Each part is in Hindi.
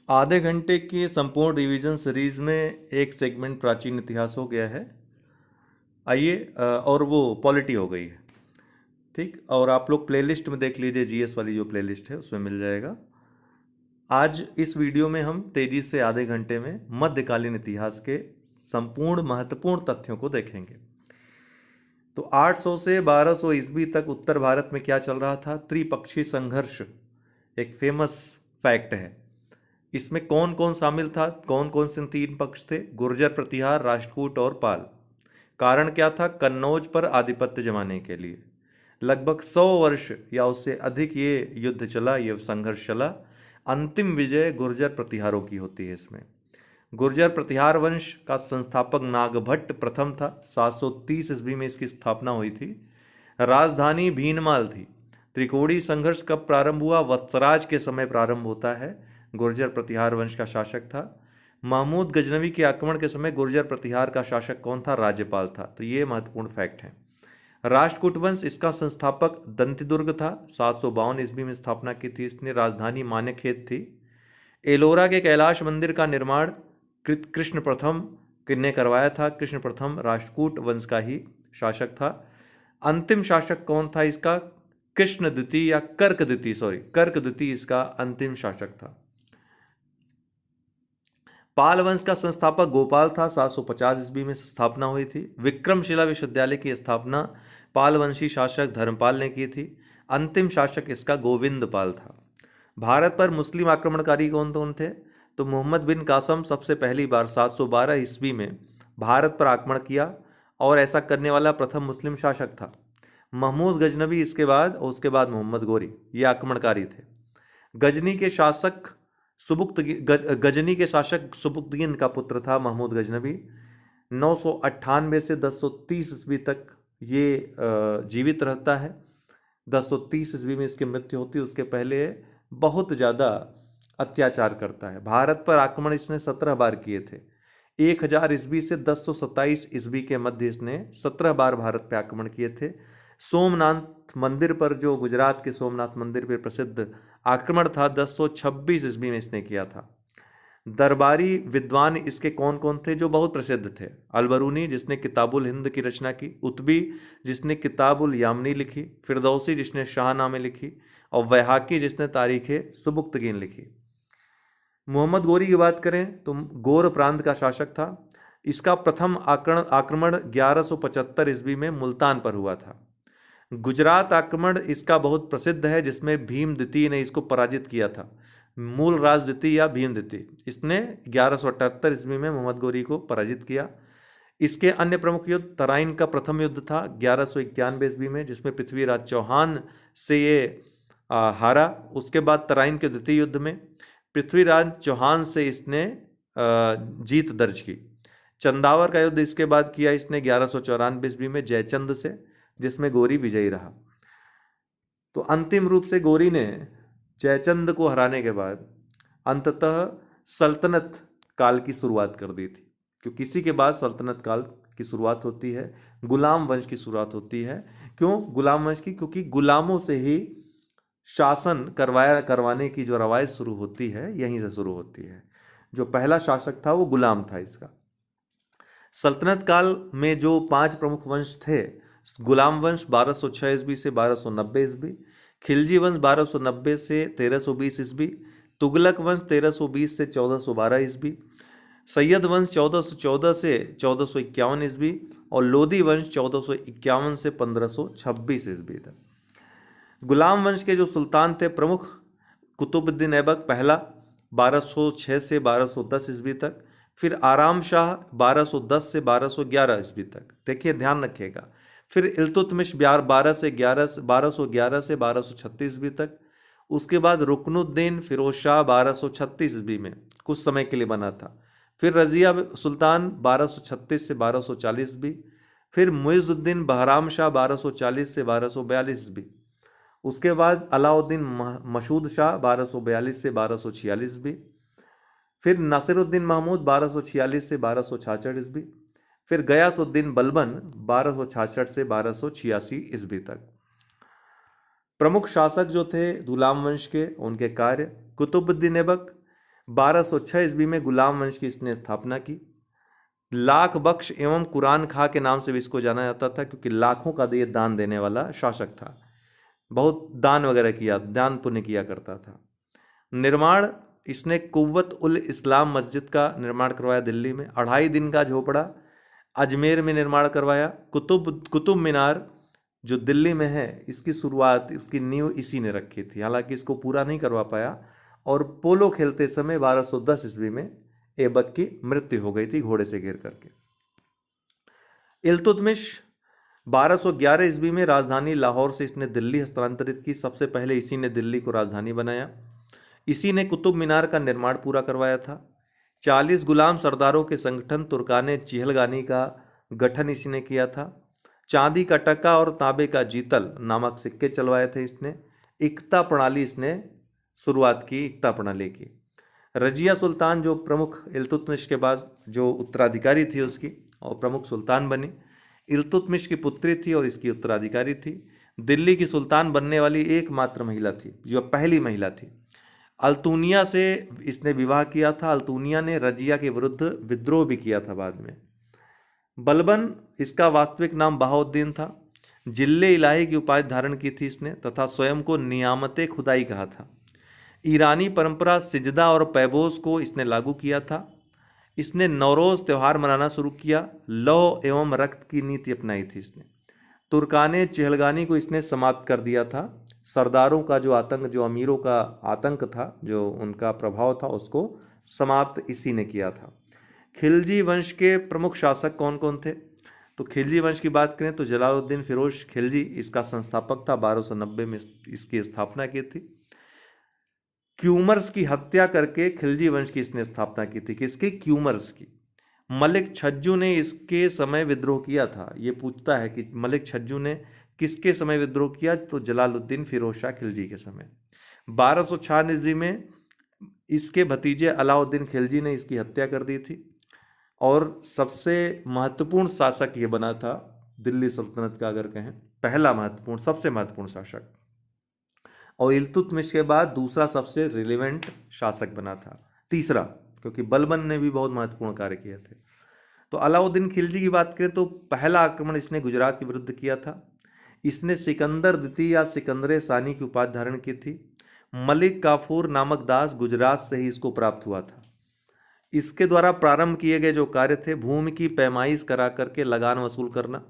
आधे घंटे की संपूर्ण रिवीजन सीरीज में एक सेगमेंट प्राचीन इतिहास हो गया है। आइए और वो पॉलिटी हो गई है। ठीक, और आप लोग प्लेलिस्ट में देख लीजिए, जीएस वाली जो प्लेलिस्ट है उसमें मिल जाएगा। आज इस वीडियो में हम तेजी से आधे घंटे में मध्यकालीन इतिहास के संपूर्ण महत्वपूर्ण तथ्यों को देखेंगे। तो 800 से 1200 ईस्वी तक उत्तर भारत में क्या चल रहा था? त्रिपक्षीय संघर्ष एक फेमस फैक्ट है। इसमें कौन कौन शामिल था? कौन कौन से तीन पक्ष थे? गुर्जर, प्रतिहार, राष्ट्रकूट और पाल। कारण क्या था? कन्नौज पर आधिपत्य जमाने के लिए लगभग 100 वर्ष या उससे अधिक ये युद्ध चला, ये संघर्ष चला। अंतिम विजय गुर्जर प्रतिहारों की होती है। इसमें गुर्जर प्रतिहार वंश का संस्थापक नागभट्ट प्रथम था। 730 ईस्वी में इसकी स्थापना हुई थी। राजधानी भीनमाल थी। त्रिकोणी संघर्ष कब प्रारंभ हुआ? वत्सराज के समय प्रारंभ होता है। गुर्जर प्रतिहार वंश का शासक था। महमूद गजनवी के आक्रमण के समय गुर्जर प्रतिहार का शासक कौन था? राज्यपाल था। तो ये महत्वपूर्ण फैक्ट है। राष्ट्रकूट वंश, इसका संस्थापक दंतिदुर्ग था। 752 ईस्वी में स्थापना की थी इसने। राजधानी मानेखेत थी। एलोरा के कैलाश मंदिर का निर्माण कृष्ण प्रथम ने करवाया था। कृष्ण प्रथम राष्ट्रकूट वंश का ही शासक था। अंतिम शासक कौन था इसका? कृष्ण द्वितीय या कर्क द्वितीय, कर्क द्वितीय इसका अंतिम शासक था। पाल वंश का संस्थापक गोपाल था। 750 ईस्वी में स्थापना हुई थी। विक्रमशिला विश्वविद्यालय की स्थापना पालवंशी शासक धर्मपाल ने की थी। अंतिम शासक इसका गोविंद पाल था। भारत पर मुस्लिम आक्रमणकारी कौन कौन थे? तो मोहम्मद बिन कासम सबसे पहली बार 712 ईस्वी में भारत पर आक्रमण किया और ऐसा करने वाला प्रथम मुस्लिम शासक था। महमूद गजनवी इसके बाद, और उसके बाद मोहम्मद गोरी, ये आक्रमणकारी थे। गजनी के शासक गजनी के शासक सुबुक्तगीन का पुत्र था महमूद गजनवी। 998 से 1030 ईस्वी तक ये जीवित रहता है। 1030 ईस्वी में इसकी मृत्यु होती है। उसके पहले बहुत ज़्यादा अत्याचार करता है। भारत पर आक्रमण इसने 17 बार किए थे। 1000 ईस्वी से 1027 ईस्वी के मध्य इसने 17 बार भारत पर आक्रमण किए थे। सोमनाथ मंदिर पर, जो गुजरात के सोमनाथ मंदिर पर प्रसिद्ध आक्रमण था, 1026 ईस्वी में इसने किया था। दरबारी विद्वान इसके कौन कौन थे जो बहुत प्रसिद्ध थे? अलबरूनी, जिसने किताबुल हिंद की रचना की। उतबी, जिसने किताबुल यामनी लिखी। फिरदौसी, जिसने शाहनामे लिखी। और वैहाकी, जिसने तारीख सुबुक्तगीन लिखी। मोहम्मद गोरी की बात करें तो गोर प्रांत का शासक था। इसका प्रथम आक्रमण 1175 ईस्वी में मुल्तान पर हुआ था। गुजरात आक्रमण इसका बहुत प्रसिद्ध है, जिसमें भीम द्वितीय ने इसको पराजित किया था। मूल राज द्वितीय या भीम द्वितीय, इसने 1178 ईस्वी में मोहम्मद गोरी को पराजित किया। इसके अन्य प्रमुख युद्ध, तराइन का प्रथम युद्ध था 1191 ईस्वी में, जिसमें पृथ्वीराज चौहान से ये हारा। उसके बाद तराइन के द्वितीय युद्ध में पृथ्वीराज चौहान से इसने जीत दर्ज की। चंदावर का युद्ध इसके बाद किया इसने 1194 ईस्वी में जयचंद से, जिसमें गोरी विजयी रहा। तो अंतिम रूप से गोरी ने जयचंद को हराने के बाद अंततः सल्तनत काल की शुरुआत कर दी थी, क्योंकि इसी के बाद सल्तनत काल की शुरुआत होती है। गुलाम वंश की शुरुआत होती है। क्यों गुलाम वंश की? क्योंकि गुलामों से ही शासन करवाने की जो रवायत शुरू होती है, यहीं से शुरू होती है। जो पहला शासक था वो गुलाम था इसका। सल्तनत काल में जो 5 प्रमुख वंश थे, गुलाम वंश 1206 ईस्वी से 1290 ईस्वी, खिलजी वंश 1290 से 1320 ईस्वी, तुगलक वंश 1320 से 1412 ईस्वी, सैयद वंश 1414 से 1451 ईस्वी और लोधी वंश 1451 से 1526 ईस्वी तक। गुलाम वंश के जो सुल्तान थे प्रमुख, कुतुबुद्दीन ऐबक पहला 1206 से 1210 ईस्वी तक, फिर आराम शाह 1210 से 1211 ईस्वी तक। देखिए, ध्यान रखिएगा। फिर इल्तुतमिश 1211 से 1236 ईस्वी तक। उसके बाद रुकनुद्दीन फिरोज शाह 1236 ईस्वी में कुछ समय के लिए बना था। फिर रजिया सुल्तान 1236 से 1240 ईस्वी। फिर मुइजुद्दीन बहराम शाह 1240 से 1242 ईस्वी। उसके बाद अलाउद्दीन मशहूद शाह 1242 से 1246 ईस्वी। फिर नासिरुद्दीन महमूद 1246 से 1266 ईस्वी। फिर गयासुद्दीन बलबन 1266 से 1286 ईस्वी तक। प्रमुख शासक जो थे गुलाम वंश के, उनके कार्य: कुतुबुद्दीन ऐबक 1206 ईस्वी में गुलाम वंश की इसने स्थापना की। लाख बख्श एवं कुरान खां के नाम से भी इसको जाना जाता था, क्योंकि लाखों का ये दान देने वाला शासक था। बहुत दान वगैरह किया, दान पुण्य किया करता था। निर्माण इसने कुव्वत उल इस्लाम मस्जिद का निर्माण करवाया दिल्ली में। 2.5 दिन का झोपड़ा अजमेर में निर्माण करवाया। कुतुब मीनार जो दिल्ली में है, इसकी शुरुआत, उसकी नींव इसी ने रखी थी। हालांकि इसको पूरा नहीं करवा पाया, और पोलो खेलते समय 1210 ईस्वी में ऐबक की मृत्यु हो गई थी घोड़े से गिर करके। इल्तुतमिश 1211 ईस्वी में राजधानी लाहौर से इसने दिल्ली हस्तांतरित की। सबसे पहले इसी ने दिल्ली को राजधानी बनाया। इसी ने कुतुब मीनार का निर्माण पूरा करवाया था। 40 गुलाम सरदारों के संगठन तुर्काने चिहलगानी का गठन इसी ने किया था। चांदी का टका और तांबे का जीतल नामक सिक्के चलवाए थे इसने। इक्ता प्रणाली इसने शुरुआत की, इक्ता प्रणाली की। रजिया सुल्तान जो प्रमुख इल्तुतमिश के बाद जो उत्तराधिकारी थी उसकी, और प्रमुख सुल्तान बनी। इल्तुतमिश की पुत्री थी और इसकी उत्तराधिकारी थी। दिल्ली की सुल्तान बनने वाली एकमात्र महिला थी, जो पहली महिला थी। अल्तुनिया से इसने विवाह किया था। अल्तुनिया ने रजिया के विरुद्ध विद्रोह भी किया था बाद में। बलबन इसका वास्तविक नाम बहाउद्दीन था। जिल्ले इलाही की उपाधि धारण की थी इसने, तथा स्वयं को नियामते खुदाई कहा था। ईरानी परंपरा सिजदा और पैबोस को इसने लागू किया था। इसने नौरोज़ त्यौहार मनाना शुरू किया। लौह एवं रक्त की नीति अपनाई थी इसने। तुर्काने चहलगानी को इसने समाप्त कर दिया था। सरदारों का जो आतंक, जो अमीरों का आतंक था, जो उनका प्रभाव था, उसको समाप्त इसी ने किया था। खिलजी वंश के प्रमुख शासक कौन कौन थे? तो खिलजी वंश की बात करें तो जलालुद्दीन फिरोज खिलजी इसका संस्थापक था। 1290 में इसकी स्थापना की थी। क्यूमर्स की हत्या करके खिलजी वंश की इसने स्थापना की थी। किसकी? क्यूमर्स की। मलिक छज्जू ने इसके समय विद्रोह किया था। ये पूछता है कि मलिक छज्जू ने किसके समय विद्रोह किया, तो जलालुद्दीन फिरोज शाह खिलजी के समय। 1296 ईस्वी में इसके भतीजे अलाउद्दीन खिलजी ने इसकी हत्या कर दी थी। और सबसे महत्वपूर्ण शासक ये बना था दिल्ली सल्तनत का, अगर कहें पहला महत्वपूर्ण, सबसे महत्वपूर्ण शासक। और इल्तुतमिश के बाद दूसरा सबसे रिलेवेंट शासक बना था, तीसरा, क्योंकि बलबन ने भी बहुत महत्वपूर्ण कार्य किए थे। तो अलाउद्दीन खिलजी की बात करें तो पहला आक्रमण इसने गुजरात के विरुद्ध किया था। इसने सिकंदर द्वितीय या सिकंदरे सानी की उपाधि धारण की थी। मलिक काफूर नामक दास गुजरात से ही इसको प्राप्त हुआ था। इसके द्वारा प्रारंभ किए गए जो कार्य थे, भूमि की पैमाइश करा करके लगान वसूल करना।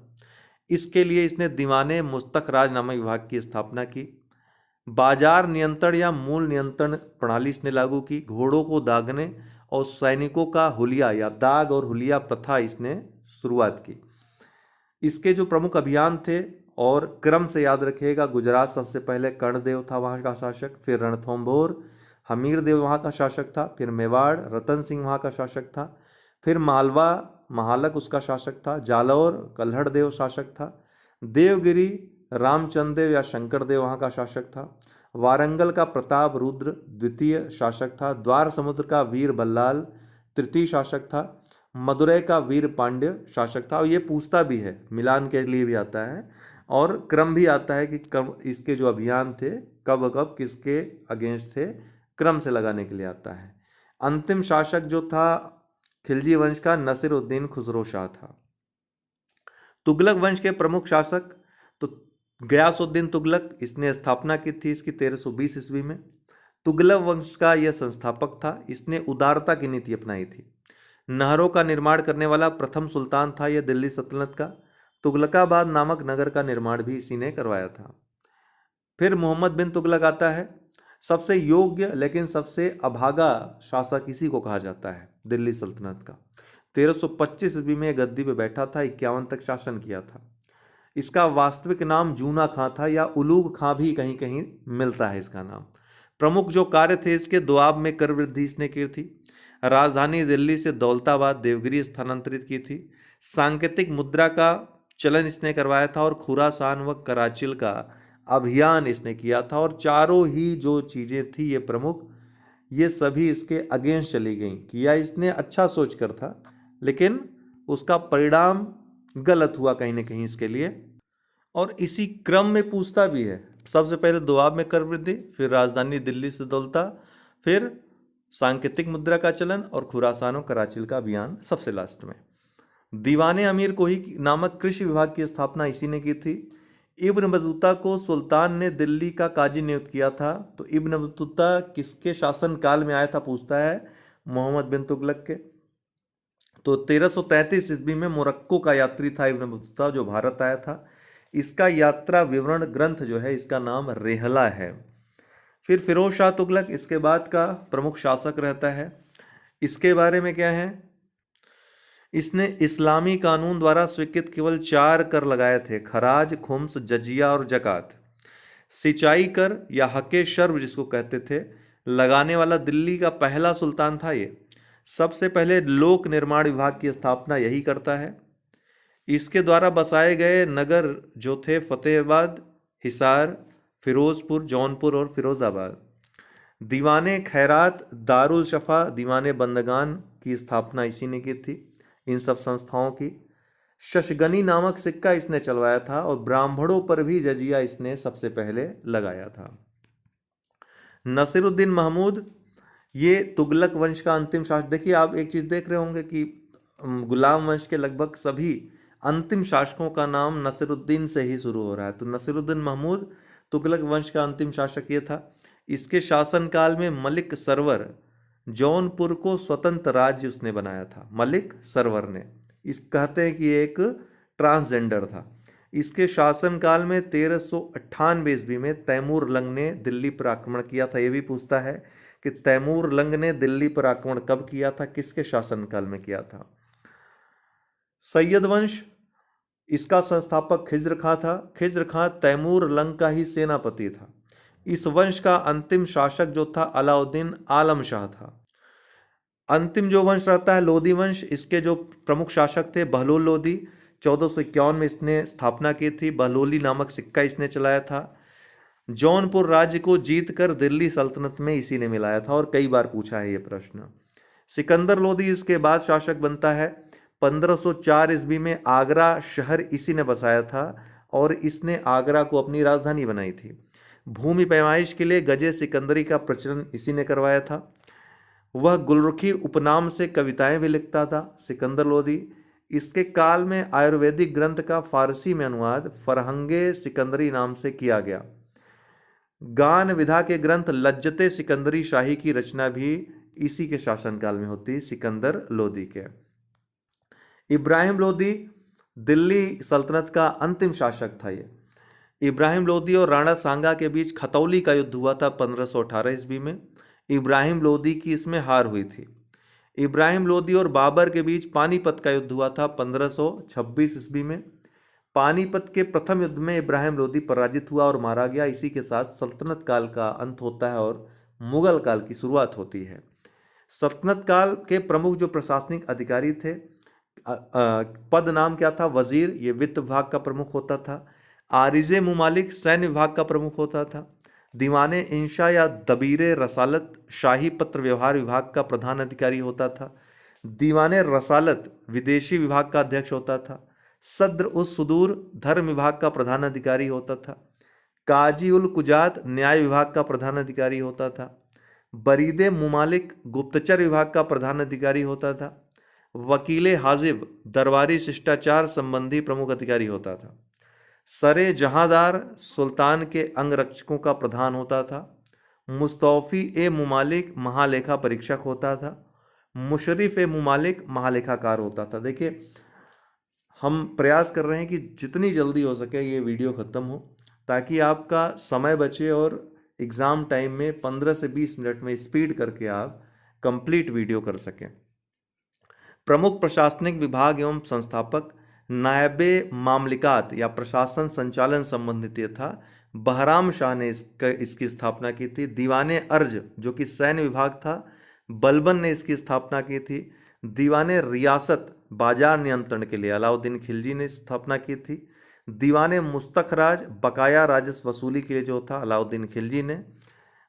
इसके लिए इसने दीवाने मुस्तक राज नामक विभाग की स्थापना की। बाजार नियंत्रण या मूल नियंत्रण प्रणाली इसने लागू की। घोड़ों को दागने और सैनिकों का हुलिया या दाग और हुलिया प्रथा इसने शुरुआत की। इसके जो प्रमुख अभियान थे, और क्रम से याद रखिएगा, गुजरात सबसे पहले कर्णदेव था वहाँ का शासक, फिर रणथंभौर हमीर देव वहाँ का शासक था, फिर मेवाड़ रतन सिंह वहाँ का शासक था, फिर मालवा महालक उसका शासक था, जालौर कल्हड़ देव शासक था, देवगिरी रामचंद्र देव या शंकर देव वहाँ का शासक था, वारंगल का प्रताप रुद्र द्वितीय शासक था, द्वार समुद्र का वीर बल्लाल तृतीय शासक था, मदुरै का वीर पांड्य शासक था। और ये पूछता भी है, मिलान के लिए भी आता है, और क्रम भी आता है कि कब इसके जो अभियान थे कब कब किसके अगेंस्ट थे, क्रम से लगाने के लिए आता है। अंतिम शासक जो था खिलजी वंश का, नसीरुद्दीन खुसरो शाह था। तुगलक वंश के प्रमुख शासक तो गयासुद्दीन तुगलक, इसने स्थापना की थी इसकी 1320 ईस्वी में। तुगलक वंश का यह संस्थापक था। इसने उदारता की नीति अपनाई थी। नहरों का निर्माण करने वाला प्रथम सुल्तान था यह दिल्ली सल्तनत का। तुगलकाबाद नामक नगर का निर्माण भी इसी ने करवाया था। फिर मोहम्मद बिन तुगलक आता है। सबसे योग्य लेकिन सबसे अभागा शासक इसी को कहा जाता है दिल्ली सल्तनत का। 1325 ईस्वी में गद्दी पे बैठा था, 51 तक शासन किया था। इसका वास्तविक नाम जूना खां था, या उलूग खां भी कहीं कहीं मिलता है इसका नाम। प्रमुख जो कार्य थे इसके, दोआब में कर वृद्धि इसने की थी। राजधानी दिल्ली से दौलताबाद देवगिरी स्थानांतरित की थी। सांकेतिक मुद्रा का चलन इसने करवाया था, और खुरासान व कराचिल का अभियान इसने किया था। और चारों ही जो चीज़ें थी ये प्रमुख, ये सभी इसके अगेंस्ट चली गई। किया इसने अच्छा सोच कर था, लेकिन उसका परिणाम गलत हुआ कहीं ना कहीं इसके लिए। और इसी क्रम में पूछता भी है, सबसे पहले दोआब में कर वृद्धि, फिर राजधानी दिल्ली से दौलता, फिर सांकेतिक मुद्रा का चलन और खुरासान और कराचिल का अभियान सबसे लास्ट में। दीवाने अमीर कोही नामक कृषि विभाग की स्थापना इसी ने की थी। इब्न बतूता को सुल्तान ने दिल्ली का काजी नियुक्त किया था। तो इब्न बतूता किसके शासन काल में आया था पूछता है, मोहम्मद बिन तुगलक के। तो 1333 ईस्वी में मोरक्को का यात्री था इब्न बतूता जो भारत आया था। इसका यात्रा विवरण ग्रंथ जो है इसका नाम रेहला है। फिर फिरोज शाह तुगलक इसके बाद का प्रमुख शासक रहता है। इसके बारे में क्या है, इसने इस्लामी कानून द्वारा स्वीकृत केवल 4 कर लगाए थे, खराज, खुम्स, जजिया और जकात। सिंचाई कर या हके शर्ब जिसको कहते थे लगाने वाला दिल्ली का पहला सुल्तान था ये। सबसे पहले लोक निर्माण विभाग की स्थापना यही करता है। इसके द्वारा बसाए गए नगर जो थे फतेहाबाद, हिसार, फिरोजपुर, जौनपुर और फिरोजाबाद। दीवाने खैरात, दारुल शफा, दीवाने बंदगान की स्थापना इसी ने की थी, इन सब संस्थाओं की। शशगनी नामक सिक्का इसने चलवाया था और ब्राह्मणों पर भी जजिया इसने सबसे पहले लगाया था। नसीरुद्दीन महमूद ये तुगलक वंश का अंतिम शासक। देखिए आप एक चीज देख रहे होंगे कि गुलाम वंश के लगभग सभी अंतिम शासकों का नाम नसीरुद्दीन से ही शुरू हो रहा है। तो नसीरुद्दीन महमूद तुगलक वंश का अंतिम शासक ये था। इसके शासनकाल में मलिक सरवर जौनपुर को स्वतंत्र राज्य उसने बनाया था। मलिक सरवर ने, इस कहते हैं कि एक ट्रांसजेंडर था। इसके शासनकाल में 1398 ईस्वी में तैमूर लंग ने दिल्ली पर आक्रमण किया था। ये भी पूछता है कि तैमूर लंग ने दिल्ली पर आक्रमण कब किया था, किसके शासनकाल में किया था। सैयद वंश इसका संस्थापक खिज्र खां था। खिज्र खां तैमूर लंग का ही सेनापति था। इस वंश का अंतिम शासक जो था अलाउद्दीन आलम शाह था। अंतिम जो वंश रहता है लोधी वंश, इसके जो प्रमुख शासक थे बहलोल लोधी, 1451 में इसने स्थापना की थी। बहलोली नामक सिक्का इसने चलाया था। जौनपुर राज्य को जीतकर दिल्ली सल्तनत में इसी ने मिलाया था और कई बार पूछा है ये प्रश्न। सिकंदर लोधी इसके बाद शासक बनता है। 1504 ईस्वी में आगरा शहर इसी ने बसाया था और इसने आगरा को अपनी राजधानी बनाई थी। भूमि पैमाइश के लिए गजे सिकंदरी का प्रचलन इसी ने करवाया था। वह गुलरुखी उपनाम से कविताएं भी लिखता था सिकंदर लोधी। इसके काल में आयुर्वेदिक ग्रंथ का फारसी में अनुवाद फरहंगे सिकंदरी नाम से किया गया। गान विधा के ग्रंथ लज्जते सिकंदरी शाही की रचना भी इसी के शासनकाल में होती, सिकंदर लोधी के। इब्राहिम लोधी दिल्ली सल्तनत का अंतिम शासक था ये। इब्राहिम लोधी और राणा सांगा के बीच खतौली का युद्ध हुआ था 1518 ईस्वी में। इब्राहिम लोधी की इसमें हार हुई थी। इब्राहिम लोधी और बाबर के बीच पानीपत का युद्ध हुआ था 1526 ईस्वी में। पानीपत के प्रथम युद्ध में इब्राहिम लोधी पराजित हुआ और मारा गया। इसी के साथ सल्तनत काल का अंत होता है और मुगल काल की शुरुआत होती है। सल्तनत काल के प्रमुख जो प्रशासनिक अधिकारी थे, पद नाम क्या था, वजीर, ये वित्त विभाग का प्रमुख होता था। आरिजे मुमालिक सैन्य विभाग का प्रमुख होता था। दीवाने इंशा या दबीरे रसालत शाही पत्र व्यवहार विभाग का प्रधान अधिकारी होता था। दीवाने रसालत विदेशी विभाग का अध्यक्ष होता था। सद्र उस सुदूर धर्म विभाग का प्रधान अधिकारी होता था। काजी उल कुजात न्याय विभाग का प्रधान अधिकारी होता था। बरीदे मुमालिक गुप्तचर विभाग का प्रधान अधिकारी होता था। वकीले हाजिब दरबारी शिष्टाचार संबंधी प्रमुख अधिकारी होता था। सरे जहांदार सुल्तान के अंगरक्षकों का प्रधान होता था। मुस्तौफी ए मुमालिक महालेखा परीक्षक होता था। मुशर्रिफ ए मुमालिक महालेखाकार होता था। देखिए हम प्रयास कर रहे हैं कि जितनी जल्दी हो सके ये वीडियो ख़त्म हो ताकि आपका समय बचे और एग्ज़ाम टाइम में 15 से 20 मिनट में स्पीड करके आप कंप्लीट वीडियो कर सकें। प्रमुख प्रशासनिक विभाग एवं संस्थापक नायबे मामलिकात या प्रशासन संचालन संबंधित ये था। बहराम शाह ने इसकी स्थापना की थी। दीवाने अर्ज जो कि सैन्य विभाग था, बलबन ने इसकी स्थापना की थी। दीवाने रियासत बाजार नियंत्रण के लिए अलाउद्दीन खिलजी ने स्थापना की थी। दीवाने मुस्तखराज बकाया राजस्व वसूली के लिए जो था अलाउद्दीन खिलजी ने।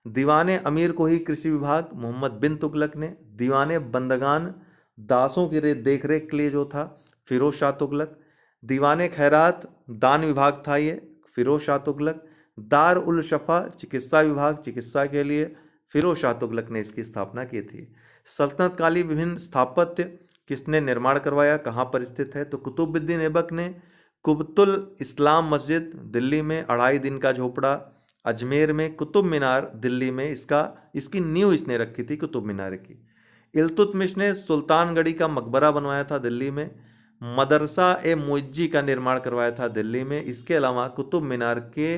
दीवाने अमीर कोही कृषि विभाग मोहम्मद बिन तुगलक ने। दीवाने बंदगान दासों की देखरेख के लिए जो था फिरोज शाह तुगलक। दीवाने खैरात दान विभाग था ये, फिरोज शाह तुगलक। दार उल शफा चिकित्सा विभाग चिकित्सा के लिए फिरोज शाह तुगलक ने इसकी स्थापना की थी। सल्तनत कालीन विभिन्न स्थापत्य किसने निर्माण करवाया, कहाँ पर स्थित है, तो कुतुबुद्दीन ऐबक ने कुबतुल इस्लाम मस्जिद दिल्ली में, 2.5 दिन का झोपड़ा अजमेर में, कुतुब मीनार दिल्ली में इसकी नींव इसने रखी थी कुतुब मीनार की। इल्तुतमिश ने सुल्तानगढ़ी का मकबरा बनवाया था दिल्ली में। मदरसा ए मुइज्जी का निर्माण करवाया था दिल्ली में। इसके अलावा कुतुब मीनार के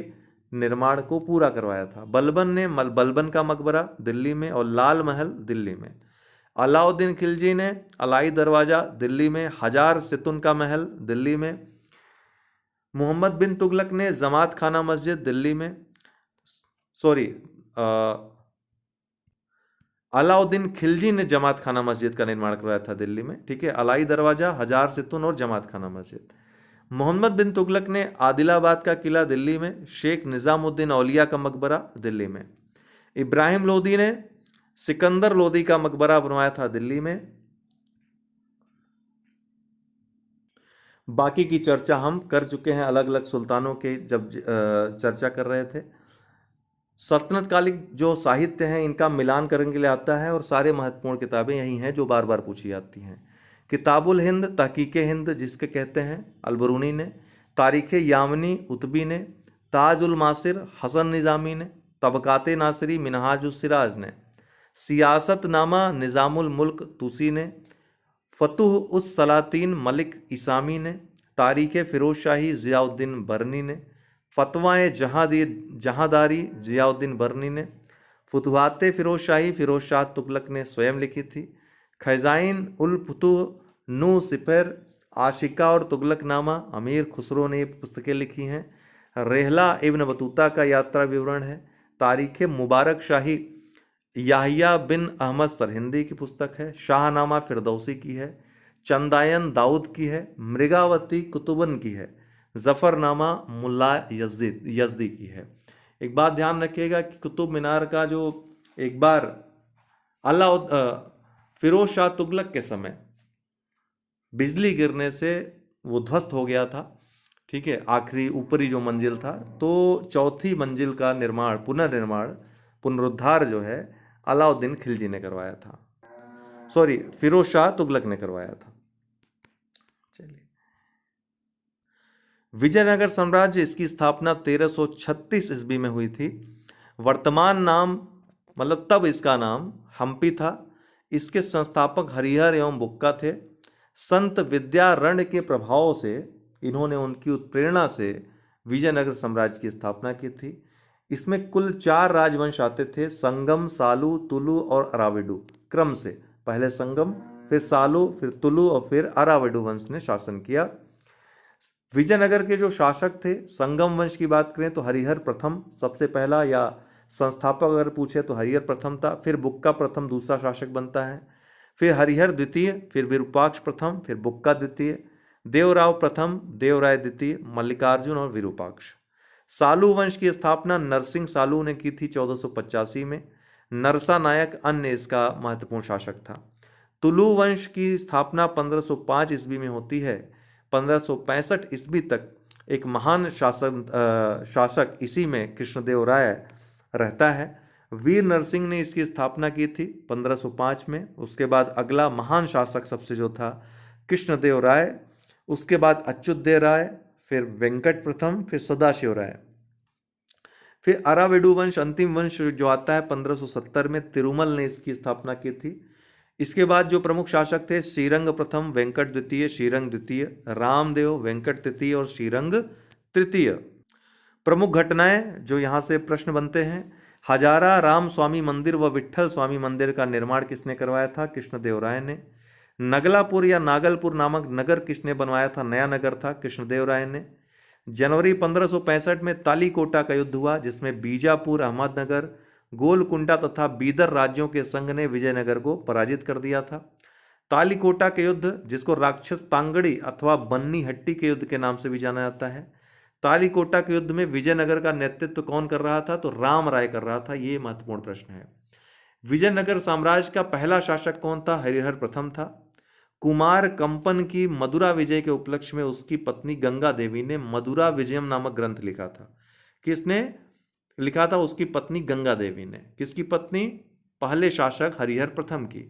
निर्माण को पूरा करवाया था। बलबन ने बलबन का मकबरा दिल्ली में और लाल महल दिल्ली में। अलाउद्दीन खिलजी ने अलाई दरवाजा दिल्ली में, हजार सितुन का महल दिल्ली में। मोहम्मद बिन तुगलक ने जमात खाना मस्जिद दिल्ली में, अलाउद्दीन खिलजी ने जमात खाना मस्जिद का निर्माण करवाया था दिल्ली में, ठीक है। अलाई दरवाजा, हजार सितुन और जमात खाना मस्जिद। मोहम्मद बिन तुगलक ने आदिलाबाद का किला दिल्ली में, शेख निज़ामुद्दीन औलिया का मकबरा दिल्ली में। इब्राहिम लोदी ने सिकंदर लोदी का मकबरा बनवाया था दिल्ली में। बाकी की चर्चा हम कर चुके हैं अलग अलग सुल्तानों के जब चर्चा कर रहे थे। सल्तनत कालीन जो साहित्य हैं इनका मिलान करने के लिए आता है और सारे महत्वपूर्ण किताबें यही हैं जो बार बार पूछी जाती हैं। किताबुल हिंद तहकीक हिंद जिसके कहते हैं अलबरूनी ने, तारीख़ यामनी उतबी ने, ताजुल मासिर हसन निज़ामी ने, तबकाते नासिरी मिनहाजुस सिराज ने, सियासत नामा निज़ामुल मुल्क तुसी ने, फतुह उस सलातीन मलिक इसामी ने, तारीख़ फ़िरोज़ शाही ज़ियाउद्दीन बरनी ने, फतवाए जहादारी ज़ियाउद्दीन बरनी ने, फुतुहात फ़िरोज़ शाही फ़िरोज़ शाह तुगलक ने स्वयं लिखी थी। खज़ाइन उल फुतूह नू सिपर आशिका और तुगलक नामा अमीर खुसरो ने ये पुस्तकें लिखी हैं। रेहला इब्न बतूता का यात्रा विवरण है। तारीख़ मुबारक शाही याहिया बिन अहमद सरहिंदी की पुस्तक है। शाहनामा फिरदौसी की है। चंदायन दाऊद की है। मृगावती कुतुबन की है। ज़फ़रनामा मुल्ला यज़दी की है। एक बात ध्यान रखिएगा कि कुतुब मीनार का जो एक बार फिरोज शाह तुगलक के समय बिजली गिरने से वो ध्वस्त हो गया था, ठीक है, आखिरी ऊपरी जो मंजिल था, तो चौथी मंजिल का निर्माण पुनरुद्धार जो है अलाउद्दीन खिलजी ने करवाया था, फिरोज शाह तुगलक ने करवाया था। चलिए, विजयनगर साम्राज्य, इसकी स्थापना 1336 ईस्वी में हुई थी। वर्तमान नाम मतलब तब इसका नाम हम्पी था। इसके संस्थापक हरिहर एवं बुक्का थे। संत विद्यारण्य के प्रभाव से इन्होंने उनकी उत्प्रेरणा से विजयनगर साम्राज्य की स्थापना की थी। इसमें कुल 4 राजवंश आते थे, संगम, सालू, तुलु और अराविडु क्रम से। पहले संगम, फिर सालू, फिर तुलु और फिर अराविडु वंश ने शासन किया। विजयनगर के जो शासक थे, संगम वंश की बात करें तो हरिहर प्रथम सबसे पहला, या संस्थापक अगर पूछे तो हरिहर प्रथम था। फिर बुक्का प्रथम दूसरा शासक बनता है, फिर हरिहर द्वितीय, फिर विरूपाक्ष प्रथम, फिर बुक्का द्वितीय, देवराव प्रथम, देवराय द्वितीय, मल्लिकार्जुन और विरूपाक्ष। सालू वंश की स्थापना नरसिंह सालू ने की थी 1485 में। नरसा नायक अन्य इसका महत्वपूर्ण शासक था। तुलु वंश की स्थापना 1505 ईस्वी में होती है। 1565 ईस्वी तक एक महान शासक इसी में कृष्णदेव राय रहता है। वीर नरसिंह ने इसकी स्थापना की थी 1505 में। उसके बाद अगला महान शासक सबसे जो था कृष्णदेव राय, उसके बाद अच्युतदेव राय, फिर वेंकट प्रथम, फिर सदाशिव राय, फिर अराविडु वंश अंतिम वंश जो आता है 1570 में। तिरुमल ने इसकी स्थापना की थी। इसके बाद जो प्रमुख शासक थे, श्रीरंग प्रथम, वेंकट द्वितीय, श्रीरंग द्वितीय, रामदेव, वेंकट तृतीय और श्रीरंग तृतीय। प्रमुख घटनाएं जो यहाँ से प्रश्न बनते हैं, हजारा राम स्वामी मंदिर व विट्ठल स्वामी मंदिर का निर्माण किसने करवाया था? कृष्णदेव राय ने। नगलापुर या नागलपुर नामक नगर किसने बनवाया था? नया नगर था, कृष्णदेव राय ने। जनवरी 1565 में तालीकोटा का युद्ध हुआ, जिसमें बीजापुर, अहमदनगर, गोलकुंडा तथा बीदर राज्यों के संघ ने विजयनगर को पराजित कर दिया था। तालीकोटा के युद्ध, जिसको राक्षस तांगड़ी अथवा बन्नी हट्टी के युद्ध के नाम से भी जाना जाता है, तालीकोटा के युद्ध में विजयनगर का नेतृत्व कौन कर रहा था? तो राम राय कर रहा था। ये महत्वपूर्ण प्रश्न है। विजयनगर साम्राज्य का पहला शासक कौन था? हरिहर प्रथम था। कुमार कंपन की मदुरा विजय के उपलक्ष्य में उसकी पत्नी गंगा देवी ने मदुरा विजयम नामक ग्रंथ लिखा था। किसने लिखा था? उसकी पत्नी गंगा देवी ने। किसकी पत्नी? पहले शासक हरिहर प्रथम की।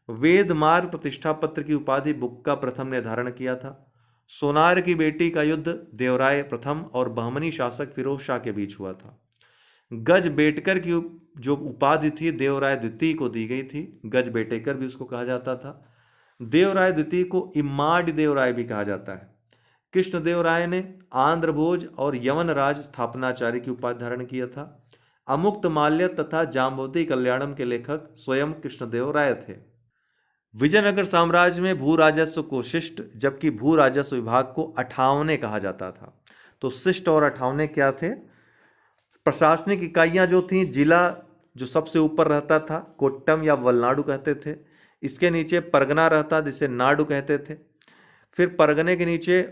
वेद मार्ग प्रतिष्ठा पत्र की उपाधि बुक्का प्रथम ने धारण किया था। सोनार की बेटी का युद्ध देवराय प्रथम और बहमनी शासक फिरोज शाह के बीच हुआ था। गज बेटकर की जो उपाधि थी देवराय द्वितीय को दी गई थी। गज बेटेकर भी उसको कहा जाता था। देवराय द्वितीय को इम्माड़ देवराय भी कहा जाता है। कृष्णदेव राय ने आंध्र भोज और यवन राज स्थापनाचार्य की उपाधि धारण किया था। अमुक्त माल्य तथा जाम्बवती कल्याणम के लेखक स्वयं कृष्णदेव राय थे। विजयनगर साम्राज्य में भू राजस्व को शिष्ट जबकि भू राजस्व विभाग को अठावने कहा जाता था। तो शिष्ट और अठावने क्या थे? प्रशासनिक इकाइयां जो थीं, जिला जो सबसे ऊपर रहता था कोट्टम या वलनाडु कहते थे। इसके नीचे परगना रहता जिसे नाडु कहते थे। फिर परगने के नीचे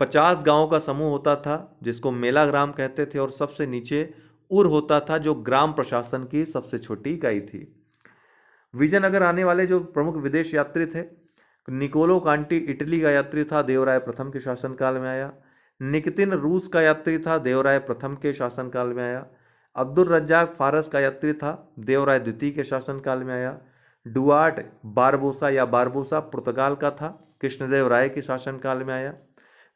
50 गांवों का समूह होता था जिसको मेला ग्राम कहते थे और सबसे नीचे उर होता था जो ग्राम प्रशासन की सबसे छोटी इकाई थी। विजयनगर आने वाले जो प्रमुख विदेश यात्री थे, निकोलो कांटी इटली का यात्री था, देवराय प्रथम के शासनकाल में आया। निकतिन रूस का यात्री था, देवराय प्रथम के शासनकाल में आया। अब्दुल रज्जाक फारस का यात्री था, देवराय द्वितीय के शासनकाल में आया। डुआर्ट बारबोसा या बारबोसा पुर्तगाल का था, कृष्णदेव राय के शासनकाल में आया।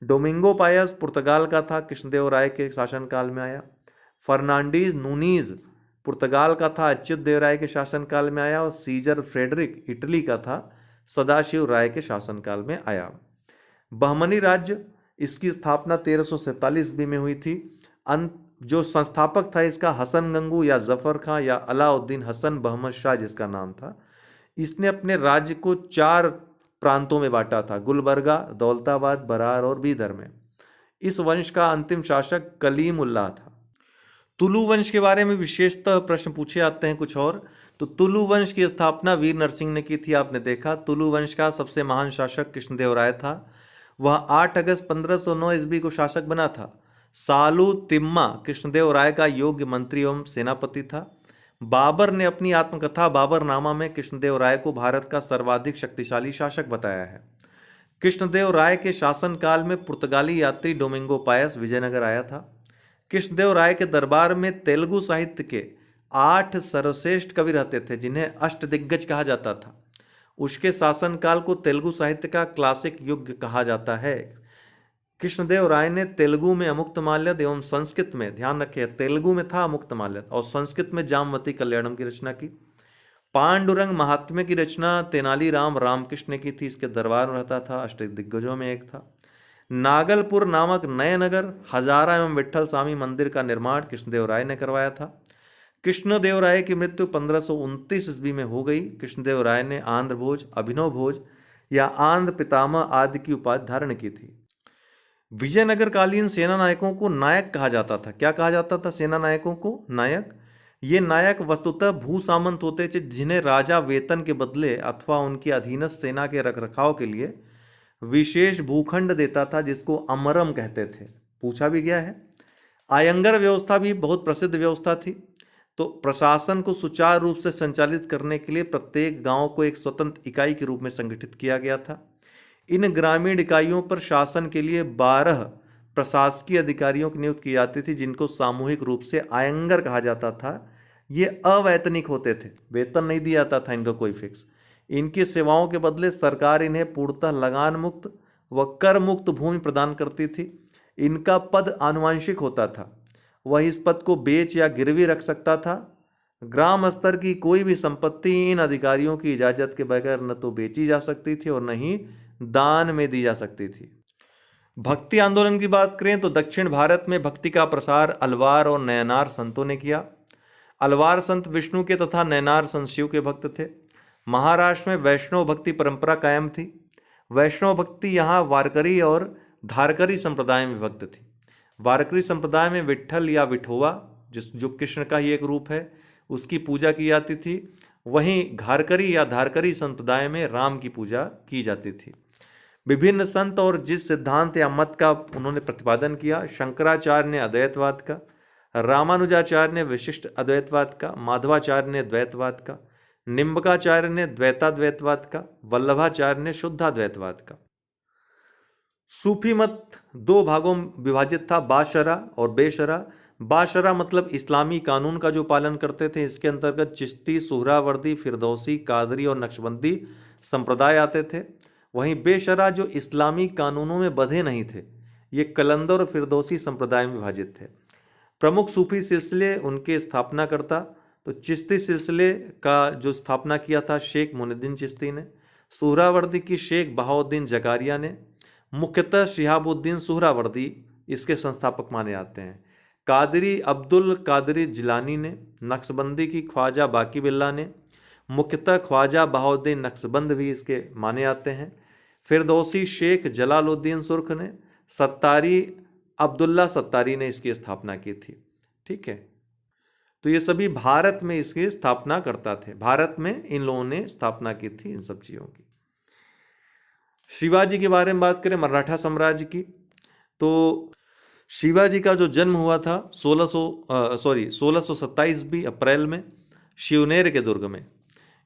डोमिंगो पायस पुर्तगाल का था, कृष्णदेव राय के शासनकाल में आया। फर्नांडीज नूनीज पुर्तगाल का था, अच्युत देव राय के शासनकाल में आया। और सीजर फ्रेडरिक इटली का था, सदाशिव राय के शासनकाल में आया। बहमनी राज्य, इसकी स्थापना 1347 ईस्वी में हुई थी। जो संस्थापक था इसका हसन गंगू या जफर खां या अलाउद्दीन हसन बहमद शाह जिसका नाम था। इसने अपने राज्य को 4 प्रांतों में बांटा था, गुलबर्गा, दौलताबाद, बरार और बीदर में। इस वंश का अंतिम शासक कलीम उल्लाह था। तुलु वंश के बारे में विशेषतः प्रश्न पूछे जाते हैं कुछ और। तो तुलु वंश की स्थापना वीर नरसिंह ने की थी। आपने देखा तुलु वंश का सबसे महान शासक कृष्णदेव राय था। वह 8 अगस्त 1509 ईस्वी को शासक बना था। सालू तिम्मा कृष्णदेव राय का योग्य मंत्री एवं सेनापति था। बाबर ने अपनी आत्मकथा बाबरनामा में कृष्णदेव राय को भारत का सर्वाधिक शक्तिशाली शासक बताया है। कृष्णदेव राय के शासनकाल में पुर्तगाली यात्री डोमिंगो पायस विजयनगर आया था। कृष्णदेव राय के दरबार में तेलुगु साहित्य के 8 सर्वश्रेष्ठ कवि रहते थे जिन्हें अष्टदिग्गज कहा जाता था। उसके शासनकाल को तेलुगु साहित्य का क्लासिक युग कहा जाता है। कृष्णदेव राय ने तेलुगु में अमुक्तमाल्यद एवं संस्कृत में, ध्यान रखें, तेलुगु में था अमुक्तमाल्यद और संस्कृत में जामवती कल्याणम की रचना की। पांडुरंग महात्म्य की रचना तेनालीराम रामकृष्ण ने की थी। इसके दरबार में रहता था, अष्टदिग्गजों में एक था। नागलपुर नामक नए नगर, हजारा एवं विट्ठल स्वामी मंदिर का निर्माण कृष्णदेव राय ने करवाया था। कृष्णदेव राय की मृत्यु 1529 ईस्वी में हो गई। कृष्णदेव राय ने आंध्र भोज, अभिनव भोज या आंध्र पितामह आदि की उपाधि धारण की थी। विजयनगर कालीन सेना नायकों को नायक कहा जाता था। क्या कहा जाता था सेना नायकों को? नायक। ये नायक वस्तुतः भू सामंत होते थे जिन्हें राजा वेतन के बदले अथवा उनकी अधीनस्थ सेना के रखरखाव के लिए विशेष भूखंड देता था, जिसको अमरम कहते थे। पूछा भी गया है। आयंगर व्यवस्था भी बहुत प्रसिद्ध व्यवस्था थी। तो प्रशासन को सुचारू रूप से संचालित करने के लिए प्रत्येक गांव को एक स्वतंत्र इकाई के रूप में संगठित किया गया था। इन ग्रामीण इकाइयों पर शासन के लिए 12 प्रशासकीय अधिकारियों की नियुक्ति की जाती थी जिनको सामूहिक रूप से आयंगर कहा जाता था। ये अवैतनिक होते थे, वेतन नहीं दिया जाता था इनको कोई फिक्स। इनकी सेवाओं के बदले सरकार इन्हें पूर्णतः लगान मुक्त व कर मुक्त भूमि प्रदान करती थी। इनका पद आनुवंशिक होता था, वह इस पद को बेच या गिरवी रख सकता था। ग्राम स्तर की कोई भी संपत्ति इन अधिकारियों की इजाजत के बगैर न तो बेची जा सकती थी और न ही दान में दी जा सकती थी। भक्ति आंदोलन की बात करें तो दक्षिण भारत में भक्ति का प्रसार अलवार और नयनार संतों ने किया। अलवार संत विष्णु के तथा नयनार संत शिव के भक्त थे। महाराष्ट्र में वैष्णव भक्ति परंपरा कायम थी। वैष्णव भक्ति यहाँ वारकरी और धारकरी संप्रदाय में विभक्त थी। वारकरी संप्रदाय में विट्ठल या विठोवा, जो कृष्ण का ही एक रूप है, उसकी पूजा की जाती थी। वहीं घारकरी या धारकरी संप्रदाय में राम की पूजा की जाती थी। विभिन्न संत और जिस सिद्धांत या मत का उन्होंने प्रतिपादन किया, शंकराचार्य ने अद्वैतवाद का, रामानुजाचार्य ने विशिष्ट अद्वैतवाद का, माधवाचार्य ने द्वैतवाद का, निम्बकाचार्य ने द्वैताद्वैतवाद का, वल्लभाचार्य ने शुद्धाद्वैतवाद का। सूफी मत 2 भागों में विभाजित था, बाशरा और बेशरा। बाशरा मतलब इस्लामी कानून का जो पालन करते थे। इसके अंतर्गत चिश्ती, सुहरावर्दी, फिरदौसी, कादरी और नक्शबंदी संप्रदाय आते थे। वहीं बेशरा जो इस्लामी कानूनों में बंधे नहीं थे, ये कलंदर और फिरदौसी संप्रदाय में विभाजित थे। प्रमुख सूफी सिलसिले उनके स्थापनाकर्ता, तो चिश्ती सिलसिले का जो स्थापना किया था शेख मुइनुद्दीन चिश्ती ने। सुहरावर्दी की शेख बहाउद्दीन जकारिया ने। मुख्यतः शिहाबुद्दीन सुहरावर्दी इसके संस्थापक माने जाते हैं। कादरी अब्दुल कादरी जिलानी ने। नक्शबंदी की ख्वाजा बाकी बिल्ला ने। मुख्यतः ख्वाजा बहाउद्दीन नक्शबंद भी इसके माने जाते हैं। फिरदौसी शेख जलालुद्दीन सुर्ख ने। सत्तारी अब्दुल्ला सत्तारी ने इसकी स्थापना की थी। ठीक है, तो ये सभी भारत में इसकी स्थापना करता थे। भारत में इन लोगों ने स्थापना की थी इन सब चीज़ों की। शिवाजी के बारे में बात करें, मराठा साम्राज्य की, तो शिवाजी का जो जन्म हुआ था 1627 ईस्वी अप्रैल में शिवनेर के दुर्ग में।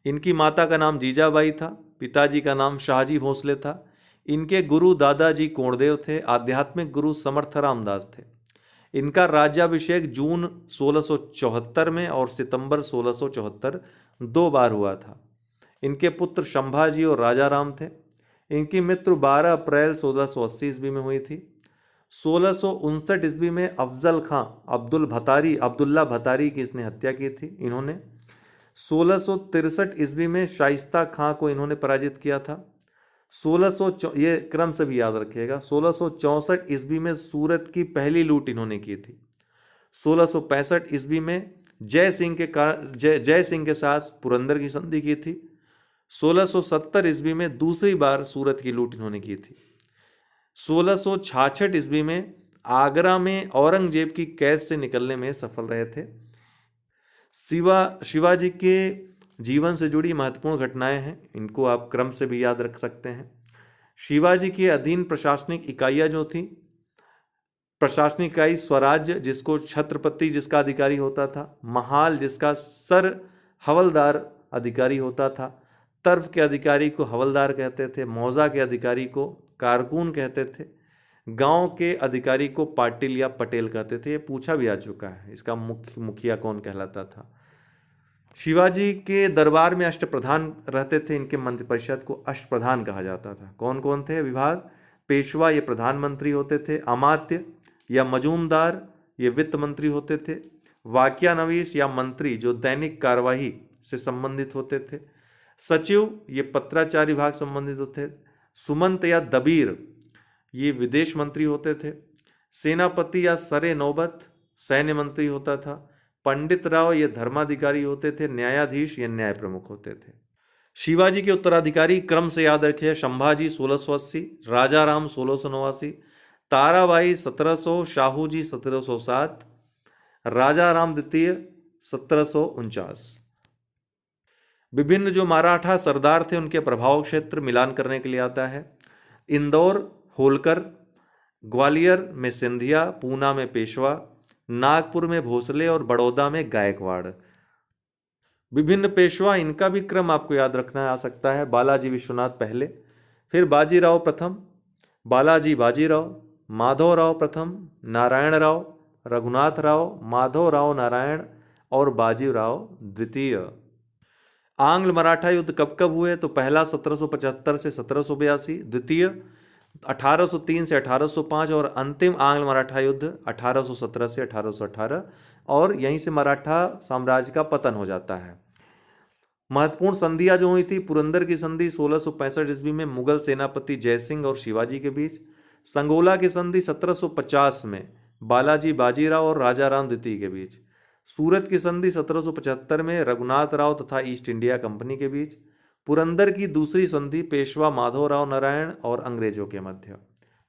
इनकी माता का नाम जीजाबाई था, पिताजी का नाम शाहजी भोसले था। इनके गुरु दादाजी कोंडदेव थे, आध्यात्मिक गुरु समर्थ रामदास थे। इनका राज्याभिषेक जून 1674 में और सितंबर 1674 2 बार हुआ था। इनके पुत्र शंभाजी और राजा राम थे। इनकी मृत्यु 12 अप्रैल 1680 ईस्वी में हुई थी। 1659 ईस्वी में अफजल खां अब्दुल्ला भतारी की इसने हत्या की थी इन्होंने। 1663 ईस्वी में शाइस्ता खां को इन्होंने पराजित किया था। ये क्रम से भी याद रखिएगा। 1664 ईस्वी में सूरत की पहली लूट इन्होंने की थी। 1665 ईस्वी में जय सिंह के साथ पुरंदर की संधि की थी। 1670 ईस्वी में दूसरी बार सूरत की लूट इन्होंने की थी। 1666 ईस्वी में आगरा में औरंगजेब की कैद से निकलने में सफल रहे थे। शिवाजी के जीवन से जुड़ी महत्वपूर्ण घटनाएं हैं, इनको आप क्रम से भी याद रख सकते हैं। शिवाजी के अधीन प्रशासनिक इकाइयां जो थी, प्रशासनिक इकाई स्वराज्य जिसको छत्रपति जिसका अधिकारी होता था, महाल जिसका सर हवलदार अधिकारी होता था, तर्फ के अधिकारी को हवलदार कहते थे, मौजा के अधिकारी को कारकून कहते थे, गांव के अधिकारी को पाटिल या पटेल कहते थे। ये पूछा भी आ चुका है, इसका मुखिया कौन कहलाता था। शिवाजी के दरबार में अष्टप्रधान रहते थे। इनके मंत्रिपरिषद को अष्टप्रधान कहा जाता था। कौन कौन थे विभाग? पेशवा ये प्रधानमंत्री होते थे। अमात्य या मजूमदार ये वित्त मंत्री होते थे। वाक्यानवीस या मंत्री जो दैनिक कार्यवाही से संबंधित होते थे। सचिव ये पत्राचार विभाग संबंधित होते थे। सुमंत या दबीर ये विदेश मंत्री होते थे। सेनापति या सरे नौबत सैन्य मंत्री होता था। पंडित राव ये धर्माधिकारी होते थे। न्यायाधीश ये न्याय प्रमुख होते थे। शिवाजी के उत्तराधिकारी क्रम से याद रखिए। संभाजी 1680, राजा राम 1689, ताराबाई 1700, शाहूजी 1707, राजा राम द्वितीय 1749। विभिन्न जो मराठा सरदार थे उनके प्रभाव क्षेत्र मिलान करने के लिए आता है। इंदौर होलकर, ग्वालियर में सिंधिया, पूना में पेशवा, नागपुर में भोसले और बड़ौदा में गायकवाड़। विभिन्न पेशवा, इनका भी क्रम आपको याद रखना आ सकता है। बालाजी विश्वनाथ पहले, फिर बाजीराव प्रथम, बालाजी बाजीराव, माधवराव प्रथम, नारायण राव, रघुनाथ राव, माधवराव नारायण और बाजीराव द्वितीय। आंग्ल मराठा युद्ध कब कब हुए? तो पहला 1775 से 1782, द्वितीय 1803 से 1805 और अंतिम आंग्ल मराठा युद्ध 1817 से 1818 और यहीं से मराठा साम्राज्य का पतन हो जाता है। महत्वपूर्ण संधियां जो हुई थी, पुरंदर की संधि 1665 ईस्वी में मुगल सेनापति जयसिंह और शिवाजी के बीच। संगोला की संधि 1750 में बालाजी बाजीराव और राजा राम द्वितीय के बीच। सूरत की संधि 1775 में रघुनाथ राव तथा ईस्ट इंडिया कंपनी के बीच। पुरंदर की दूसरी संधि पेशवा माधवराव नारायण और अंग्रेजों के मध्य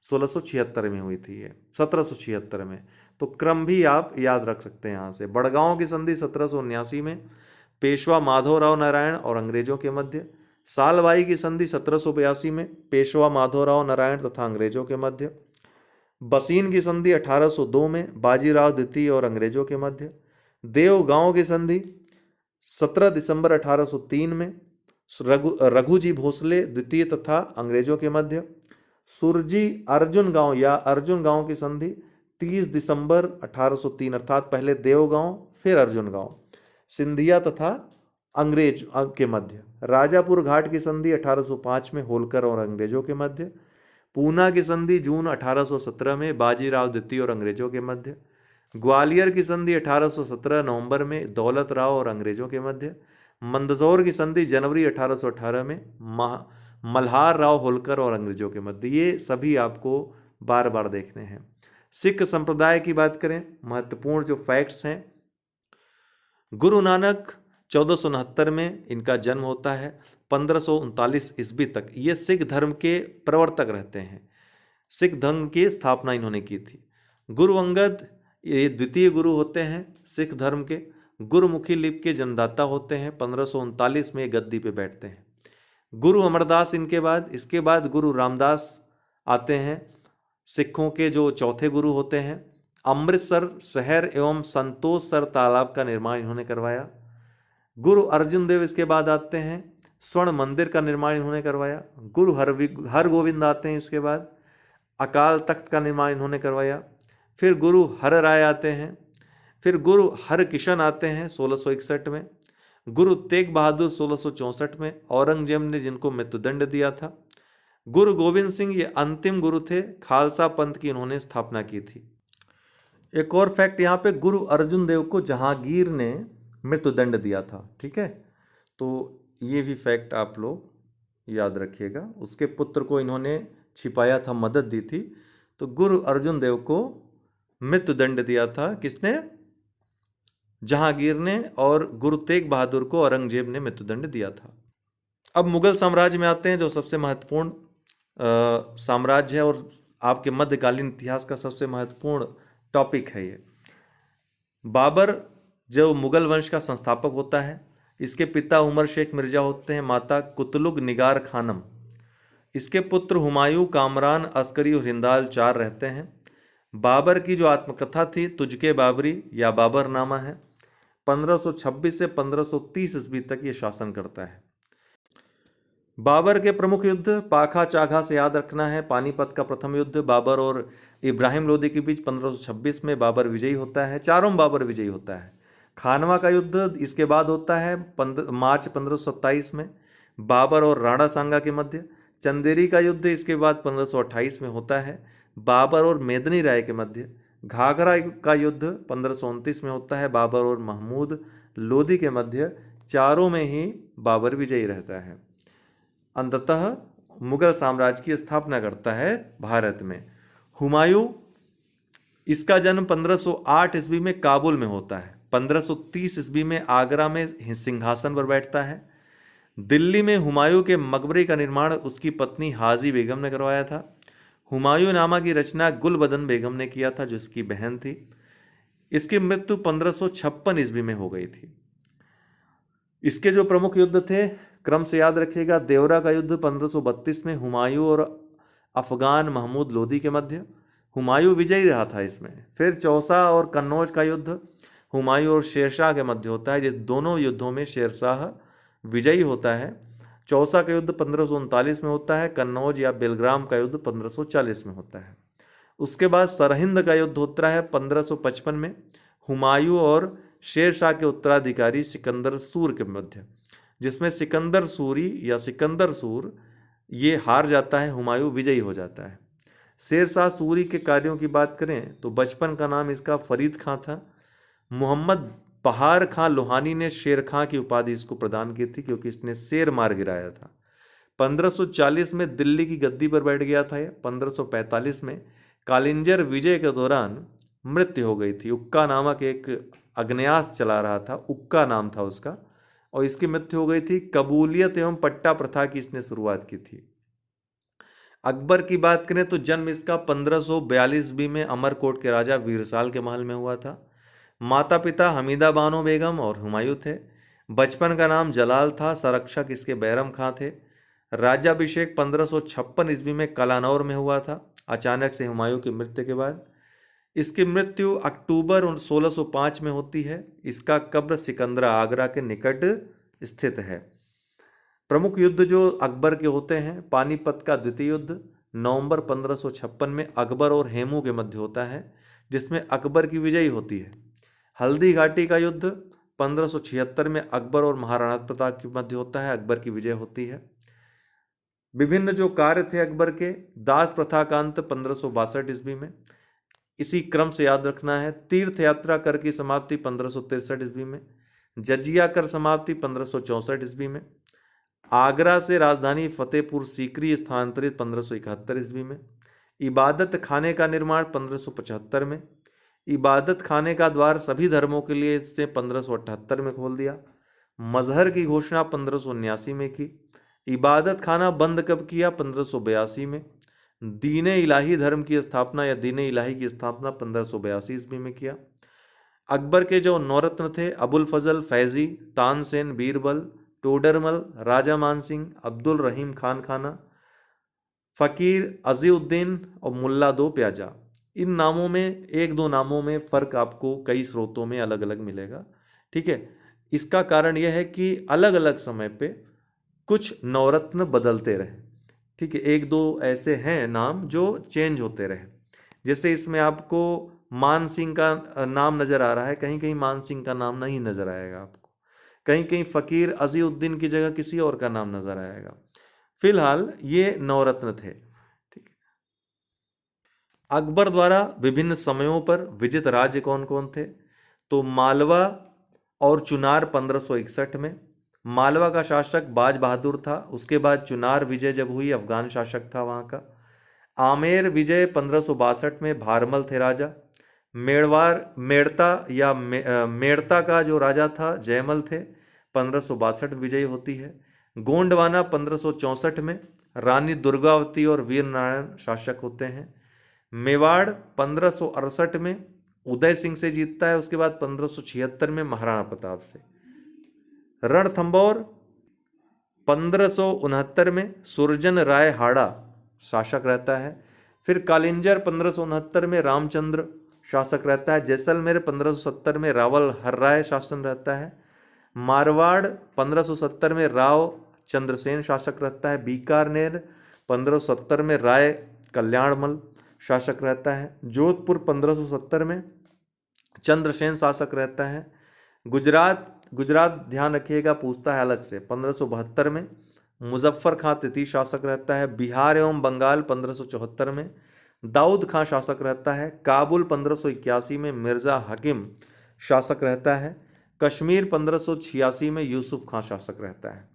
1676 में हुई थी। ये 1776 में, तो क्रम भी आप याद रख सकते हैं यहाँ से। बड़गांव की संधि 1779 में पेशवा माधवराव नारायण और अंग्रेजों के मध्य। सालबाई की संधि 1782 में पेशवा माधवराव नारायण तथा अंग्रेजों के मध्य। बसीन की संधि 1802 में बाजीराव द्वितीय और अंग्रेजों के मध्य। देवगांव की संधि 17 दिसंबर 1803 में रघुजी भोसले द्वितीय तथा अंग्रेजों के मध्य। सुरजी अर्जुन गांव या अर्जुन गांव की संधि 30 दिसंबर 1803 अर्थात पहले देवगांव फिर अर्जुन गांव, सिंधिया तथा अंग्रेज के मध्य। राजापुर घाट की संधि 1805 में होलकर और अंग्रेजों के मध्य। पूना की संधि जून 1817 में बाजीराव द्वितीय और अंग्रेजों के मध्य। ग्वालियर की संधि 1817 नवंबर में दौलत राव और अंग्रेजों के मध्य। मंदसौर की संधि जनवरी 1818 में मल्हार राव होलकर और अंग्रेजों के मध्य। ये सभी आपको बार बार देखने हैं। सिख संप्रदाय की बात करें, महत्वपूर्ण जो फैक्ट्स हैं, गुरु नानक 1469 में इनका जन्म होता है। 1539 ईस्वी तक ये सिख धर्म के प्रवर्तक रहते हैं। सिख धर्म की स्थापना इन्होंने की थी। गुरु अंगद ये द्वितीय गुरु होते हैं सिख धर्म के। गुरुमुखी लिपि के जन्मदाता होते हैं। 1539 में गद्दी पे बैठते हैं। गुरु अमरदास इसके बाद गुरु रामदास आते हैं, सिखों के जो चौथे गुरु होते हैं। अमृतसर शहर एवं संतोषसर तालाब का निर्माण इन्होंने करवाया। गुरु अर्जुन देव इसके बाद आते हैं, स्वर्ण मंदिर का निर्माण इन्होंने करवाया। गुरु हरगोविंद आते हैं इसके बाद, अकाल तख्त का निर्माण इन्होंने करवाया। फिर गुरु हर राय आते हैं। फिर गुरु हरकिशन आते हैं 1661 में। गुरु तेग बहादुर 1664 में, औरंगजेब ने जिनको मृत्युदंड दिया था। गुरु गोविंद सिंह ये अंतिम गुरु थे, खालसा पंथ की इन्होंने स्थापना की थी। एक और फैक्ट यहाँ पे, गुरु अर्जुन देव को जहांगीर ने मृत्युदंड दिया था। ठीक है, तो ये भी फैक्ट आप लोग याद रखिएगा। उसके पुत्र को इन्होंने छिपाया था, मदद दी थी। तो गुरु अर्जुन देव को मृत्युदंड दिया था किसने? जहांगीर ने। और गुरु तेग बहादुर को औरंगजेब ने मृत्युदंड दिया था। अब मुगल साम्राज्य में आते हैं, जो सबसे महत्वपूर्ण साम्राज्य है और आपके मध्यकालीन इतिहास का सबसे महत्वपूर्ण टॉपिक है ये। बाबर जो मुगल वंश का संस्थापक होता है, इसके पिता उमर शेख मिर्जा होते हैं, माता कुतलुग निगार खानम। इसके पुत्र हुमायूं, कामरान, अस्करी और हिंदाल 4 रहते हैं। बाबर की जो आत्मकथा थी तुझके बाबरी या बाबरनामा है। 1526 से 1530 ईस्वी तक ये शासन करता है। बाबर के प्रमुख युद्ध पाखा चाघा से याद रखना है। पानीपत का प्रथम युद्ध बाबर और इब्राहिम लोदी के बीच 1526 में बाबर विजयी होता है। चारों में बाबर विजयी होता है। खानवा का युद्ध इसके बाद होता है मार्च 1527 में, बाबर और राणा सांगा के मध्य। चंदेरी का युद्ध इसके बाद 1528 में होता है, बाबर और मेदनी राय के मध्य। घाघरा का युद्ध 1529 में होता है, बाबर और महमूद लोदी के मध्य। चारों में ही बाबर विजयी रहता है। अंततः मुगल साम्राज्य की स्थापना करता है भारत में। हुमायूं, इसका जन्म 1508 ईस्वी में काबुल में होता है। 1530 ईस्वी में आगरा में सिंहासन पर बैठता है। दिल्ली में हुमायूं के मकबरे का निर्माण उसकी पत्नी हाजी बेगम ने करवाया था। हुमायूं नामा की रचना गुलबदन बेगम ने किया था, जो इसकी बहन थी। इसकी मृत्यु 1556 ईस्वी में हो गई थी। इसके जो प्रमुख युद्ध थे क्रम से याद रखिएगा। देवरा का युद्ध 1532 में हुमायूं और अफगान महमूद लोदी के मध्य। हुमायूं विजयी रहा था इसमें। फिर चौसा और कन्नौज का युद्ध हुमायूं और शेरशाह के मध्य होता है, जिस दोनों युद्धों में शेरशाह विजयी होता है। चौसा का युद्ध 1539 में होता है। कन्नौज या बेलग्राम का युद्ध 1540 में होता है। उसके बाद सरहिंद का युद्ध होता है 1555 में, हुमायूं और शेरशाह के उत्तराधिकारी सिकंदर सूर के मध्य, जिसमें सिकंदर सूरी या सिकंदर सूर ये हार जाता है, हुमायूं विजयी हो जाता है। शेरशाह सूरी के कार्यों की बात करें तो बचपन का नाम इसका फरीद खां था। मोहम्मद बहार खां लोहानी ने शेर खां की उपाधि इसको प्रदान की थी, क्योंकि इसने शेर मार गिराया था। 1540 में दिल्ली की गद्दी पर बैठ गया था। 1545 में कालिंजर विजय के दौरान मृत्यु हो गई थी। उक्का नामक एक अग्न्यास चला रहा था, उक्का नाम था उसका, और इसकी मृत्यु हो गई थी। कबूलियत एवं पट्टा प्रथा की इसने शुरुआत की थी। अकबर की बात करें तो जन्म इसका 1542 ईस्वी में अमरकोट के राजा वीरसाल के महल में हुआ था। माता पिता हमीदा बानो बेगम और हुमायूं थे। बचपन का नाम जलाल था। संरक्षक इसके बैरम खां थे। राज्याभिषेक 1556 ईस्वी में कलानौर में हुआ था, अचानक से हुमायूं की मृत्यु के बाद। इसकी मृत्यु अक्टूबर 1605 में होती है। इसका कब्र सिकंदरा आगरा के निकट स्थित है। प्रमुख युद्ध जो अकबर के होते हैं, पानीपत का द्वितीय युद्ध नवंबर 1556 में अकबर और हेमू के मध्य होता है। जिसमें अकबर की विजय होती है। हल्दी घाटी का युद्ध 1576 में अकबर और महाराणा प्रताप के मध्य होता है, अकबर की विजय होती है। विभिन्न जो कार्य थे अकबर के, दास प्रथा का अंत 1562 ईस्वी में, इसी क्रम से याद रखना है। तीर्थ यात्रा कर की समाप्ति 1563 ईस्वी में, जजिया कर समाप्ति 1564 ईस्वी में, आगरा से राजधानी फतेहपुर सीकरी स्थानांतरित 1571 ईस्वी में, इबादत खाने का निर्माण 1575 में, इबादत खाने का द्वार सभी धर्मों के लिए इसने 1578 में खोल दिया, मजहर की घोषणा 1579 में की, इबादत खाना बंद कब किया? 1582 में, दीन इलाही धर्म की स्थापना या दीन इलाही की स्थापना 1582 ईस्वी में किया। अकबर के जो नौरत्न थे, अबुल फजल फैजी, तानसेन, बीरबल, टोडरमल, राजा मानसिंह, अब्दुल रहीम खान खाना, फ़कीर अजीउद्दीन और मुल्ला दो प्याजा, इन नामों में एक दो नामों में फ़र्क आपको कई स्रोतों में अलग अलग मिलेगा। ठीक है, इसका कारण यह है कि अलग अलग समय पे कुछ नवरत्न बदलते रहे। ठीक है, एक दो ऐसे हैं नाम जो चेंज होते रहे। जैसे इसमें आपको मान सिंह का नाम नज़र आ रहा है, कहीं कहीं मान सिंह का नाम नहीं नज़र आएगा आपको, कहीं कहीं फ़कीर अजीउद्दीन की जगह किसी और का नाम नज़र आएगा। फिलहाल ये नवरत्न थे। ठीक, अकबर द्वारा विभिन्न समयों पर विजित राज्य कौन कौन थे? तो मालवा और चुनार 1561 में, मालवा का शासक बाज बहादुर था। उसके बाद चुनार विजय जब हुई, अफगान शासक था वहाँ का। आमेर विजय 1562 में, भारमल थे राजा। मेड़ता का जो राजा था जयमल थे, 1562 विजयी होती है। गोंडवाना 1564 में, रानी दुर्गावती और वीर नारायण शासक होते हैं। मेवाड़ 1568 में उदय सिंह से जीतता है, उसके बाद 1576 में महाराणा प्रताप से। रणथंभौर 1569 में सुरजन राय हाड़ा शासक रहता है। फिर कालिंजर 1569 में रामचंद्र शासक रहता है। जैसलमेर 1570 में रावल हर्राय शासन रहता है। मारवाड़ 1570 में राव चंद्रसेन शासक रहता है। बीकानेर 1570 में राय कल्याणमल शासक रहता है। जोधपुर 1570 में चंद्रसेन शासक रहता है। गुजरात ध्यान रखिएगा, पूछता है अलग से, 1572 में मुजफ्फर खां तृतीय शासक रहता है। बिहार एवं बंगाल 1574 में दाऊद खां शासक रहता है। काबुल 1581 में मिर्ज़ा हकीम शासक रहता है। कश्मीर 1586 में यूसुफ खां शासक रहता है।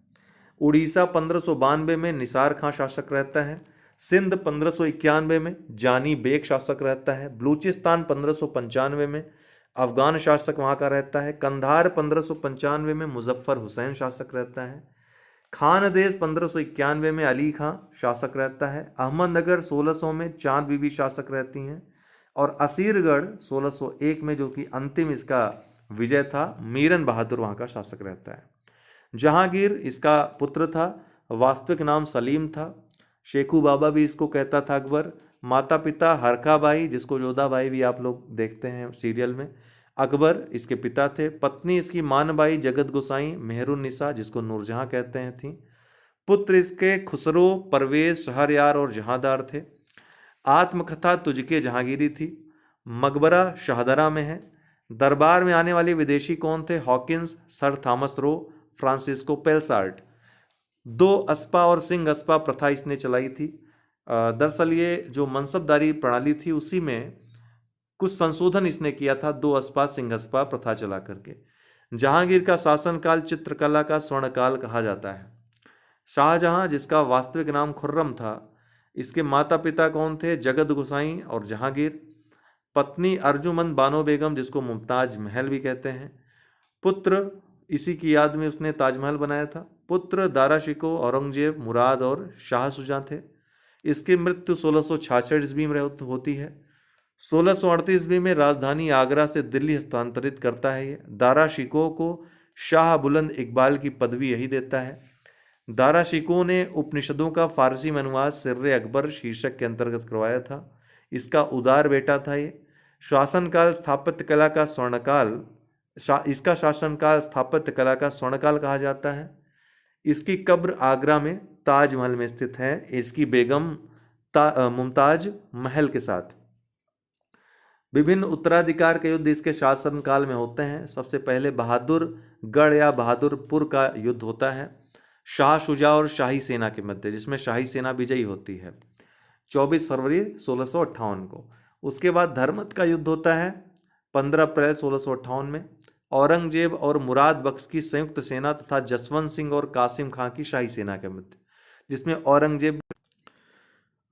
उड़ीसा 1592 में निसार खां शासक रहता है। सिंध 1591 में जानी बेग शासक रहता है। बलूचिस्तान 1595 में अफगान शासक वहाँ का रहता है। कंधार 1595 में मुजफ्फर हुसैन शासक रहता है। खानदेश 1591 में अली खां शासक रहता है। अहमदनगर 1600 में चांद बीबी शासक रहती हैं। और असीरगढ़ 1601 में, जो कि अंतिम इसका विजय था, मीरन बहादुर वहाँ का शासक रहता है। जहांगीर इसका पुत्र था, वास्तविक नाम सलीम था। शेखू बाबा भी इसको कहता था अकबर। माता पिता हरखाबाई, जिसको जोधाबाई भी आप लोग देखते हैं सीरियल में, अकबर इसके पिता थे। पत्नी इसकी मानबाई जगत गोसाई मेहरुन्निसा, जिसको नूरजहां कहते हैं, थी। पुत्र इसके खुसरो, परवेज, शहरयार और जहांदार थे। आत्मकथा तुझके जहांगीरी थी। मकबरा शाहदरा में है। दरबार में आने वाले विदेशी कौन थे? Hawkins, sir Thomas Roe, Francisco Pelsaert. 2 अस्पा और सिंह अस्पा प्रथा इसने चलाई थी। दरअसल ये जो मनसबदारी प्रणाली थी उसी में कुछ संशोधन इसने किया था, 2 अस्पा सिंह अस्पा प्रथा चला करके। जहांगीर का शासनकाल चित्रकला का स्वर्णकाल कहा जाता है। शाहजहां, जिसका वास्तविक नाम खुर्रम था, इसके माता पिता कौन थे? जगत गोसाई और जहांगीर। पत्नी अर्जुमंद बानो बेगम, जिसको मुमताज महल भी कहते हैं। पुत्र, इसी की याद में उसने ताजमहल बनाया था। पुत्र दारा शिको, औरंगजेब, मुराद और शाह सुजा थे। इसकी मृत्यु 1666 ईस्वी में होती है। 1638 ईस्वी में राजधानी आगरा से दिल्ली हस्तांतरित करता है। ये दारा शिको को शाह बुलंद इकबाल की पदवी यही देता है। दारा शिको ने उपनिषदों का फारसी में अनुवाद सिर्रे अकबर शीर्षक के अंतर्गत करवाया था। इसका उदार बेटा था ये। शासनकाल स्थापत्य कला का स्वर्णकाल, इसका शासनकाल स्थापत्य कला का स्वर्णकाल कहा जाता है। इसकी कब्र आगरा में ताजमहल में स्थित है, इसकी बेगम मुमताज महल के साथ। विभिन्न उत्तराधिकार के युद्ध इसके शासनकाल में होते हैं। सबसे पहले बहादुरगढ़ या बहादुरपुर का युद्ध होता है शाह शुजा और शाही सेना के मध्य, जिसमें शाही सेना विजयी होती है 24 फरवरी 1658 को। उसके बाद धर्मत का युद्ध होता है 15 अप्रैल 1658 में औरंगजेब और मुराद बख्श की संयुक्त सेना तथा जसवंत सिंह और कासिम खां की शाही सेना के मध्य, जिसमें औरंगजेब।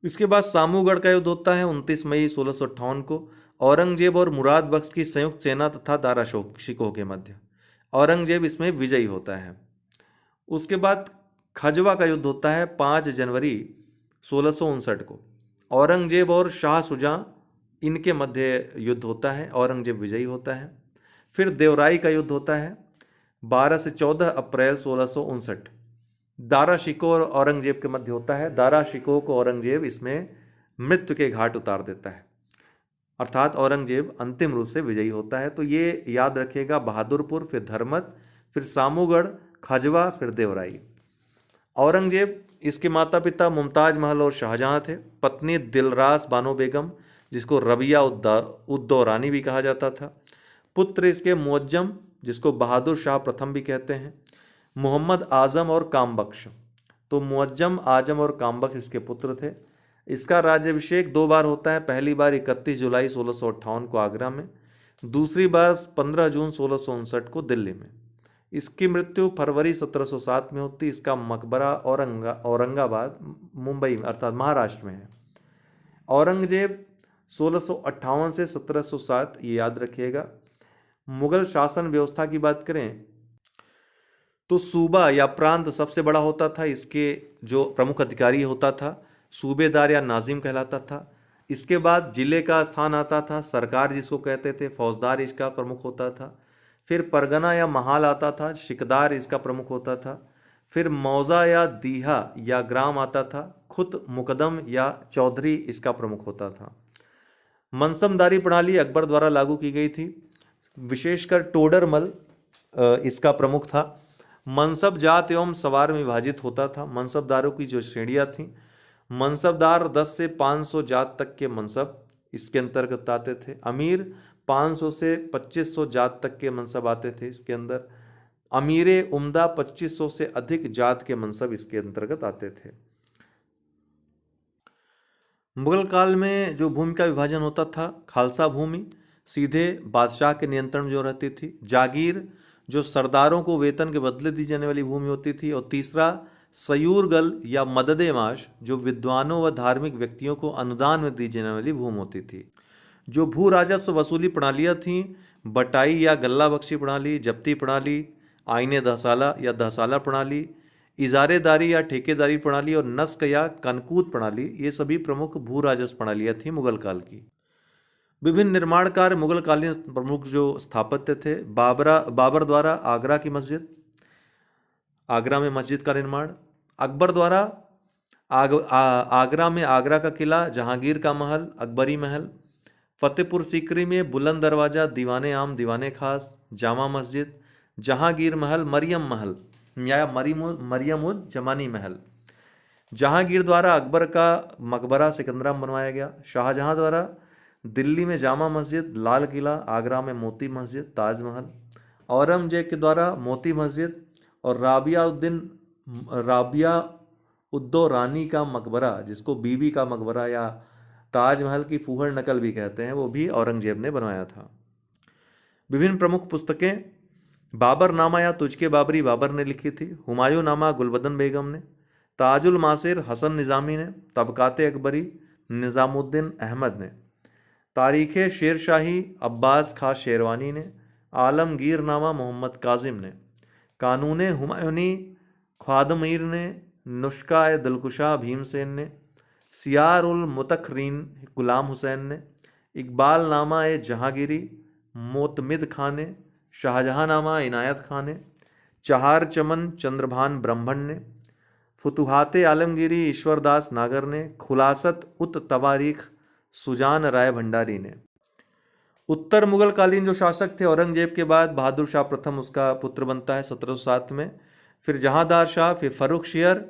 इसके बाद सामूगढ़ का युद्ध होता है 29 मई 1658 को औरंगजेब और मुराद बख्श की संयुक्त सेना तथा दारा शिकोह के मध्य। औरंगजेब इसमें विजयी होता है। उसके बाद खजवा का युद्ध होता है 5 जनवरी 1659 को औरंगजेब और शाह शुजा इनके मध्य युद्ध होता है, औरंगजेब विजयी होता है। फिर देवराई का युद्ध होता है 12 से 14 अप्रैल 1659, दारा शिकोह और औरंगजेब के मध्य होता है। दारा शिकोह को औरंगजेब इसमें मृत्यु के घाट उतार देता है, अर्थात औरंगजेब अंतिम रूप से विजयी होता है। तो ये याद रखिएगा, बहादुरपुर, फिर धर्मत, फिर सामूगढ़, खजवा, फिर देवराई। औरंगजेब, इसके माता पिता मुमताज महल और शाहजहां थे। पत्नी दिलरास बानो बेगम, जिसको रबिया उद्दौरानी भी कहा जाता था। पुत्र इसके मुअज्जम, जिसको बहादुर शाह प्रथम भी कहते हैं, मोहम्मद आजम और कामबख्श। तो मुअज्जम, आजम और कामबख्श इसके पुत्र थे। इसका राज्याभिषेक 2 बार होता है। पहली बार 31 जुलाई 1658 को आगरा में, दूसरी बार 15 जून 1659 को दिल्ली में। इसकी मृत्यु फरवरी 1707 में होती। इसका मकबरा औरंगाबाद, मुंबई अर्थात महाराष्ट्र में है। औरंगजेब 1658 से 1707, ये याद रखिएगा। मुगल शासन व्यवस्था की बात करें तो सूबा या प्रांत सबसे बड़ा होता था। इसके जो प्रमुख अधिकारी होता था सूबेदार या नाजिम कहलाता था। इसके बाद जिले का स्थान आता था, सरकार जिसको कहते थे, फौजदार इसका प्रमुख होता था। फिर परगना या महाल आता था, शिकदार इसका प्रमुख होता था। फिर मौजा या दीहा या ग्राम आता था, खुद मुकदम या चौधरी इसका प्रमुख होता था। मनसबदारी प्रणाली अकबर द्वारा लागू की गई थी, विशेषकर टोडरमल इसका प्रमुख था। मनसब जात एवं सवार में विभाजित होता था। मनसबदारों की जो श्रेणियां थीं, मनसबदार 10 से 500 जात तक के मनसब इसके अंतर्गत आते थे। अमीर 500 से 2500 जात तक के मनसब आते थे इसके अंदर। अमीरे उम्दा 2500 से अधिक जात के मनसब इसके अंतर्गत आते थे। मुगल काल में जो भूमि का विभाजन होता था, खालसा भूमि सीधे बादशाह के नियंत्रण में जो रहती थी, जागीर जो सरदारों को वेतन के बदले दी जाने वाली भूमि होती थी, और तीसरा सयूरगल या मददे माश जो विद्वानों व धार्मिक व्यक्तियों को अनुदान में दी जाने वाली भूमि होती थी। जो भू राजस्व वसूली प्रणालियाँ थीं, बटाई या गल्ला बख्शी प्रणाली, जब्ती प्रणाली, आईने दहसाला या दहसाला प्रणाली, इजारेदारी या ठेकेदारी प्रणाली और नस्क या कनकूत प्रणाली, ये सभी प्रमुख भू राजस्व प्रणालियाँ थीं मुगल काल की। विभिन्न निर्माण कार्य मुगल कालीन प्रमुख जो स्थापत्य थे, बाबर द्वारा आगरा की मस्जिद, आगरा में मस्जिद का निर्माण, अकबर द्वारा आगरा में आगरा का किला, जहांगीर का महल, अकबरी महल, फतेहपुर सीकरी में बुलंद दरवाज़ा, दीवाने आम, दीवाने खास, जामा मस्जिद, जहांगीर महल, मरियम महल या मरियमुद जमानी महल। जहांगीर द्वारा अकबर का मकबरा सिकंदरा बनवाया गया। शाहजहां द्वारा दिल्ली में जामा मस्जिद, लाल किला, आगरा में मोती मस्जिद, ताजमहल। औरंगजेब के द्वारा मोती मस्जिद और राबिया उद्दौरानी का मकबरा, जिसको बीबी का मकबरा या ताजमहल की फूहड़ नकल भी कहते हैं, वो भी औरंगजेब ने बनवाया था। विभिन्न प्रमुख पुस्तकें, बाबर नामा या तुझके बाबरी बाबर ने लिखी थी। हुमायूं नामा गुलबदन बेगम ने। ताजुल मासिर हसन निज़ामी ने। तबकाते अकबरी निज़ामुद्दीन अहमद ने। तारीख़ शेरशाही अब्बास खां शेरवानी ने। आलमगीर नामा मोहम्मद काजिम ने। कानून हुमायूनी ख्वादमीर ने। नुस्खा दिलकुशा भीमसेन ने। सियार उल मुतखरीन गुलाम हुसैन ने। इकबाल नामा जहांगीरी मोतमिद खां ने। शाहजहां नामा इनायत खां ने। चहार चमन चंद्रभान ब्रह्मण ने। फुतुहात आलमगीरी ईश्वरदास नागर ने। खुलासत उत तवारीख सुजान राय भंडारी ने। उत्तर मुगल कालीन जो शासक थे, औरंगजेब के बाद बहादुर शाह प्रथम उसका पुत्र बनता है 1707 में। फिर जहांदार शाह, फिर फर्रुख शियर,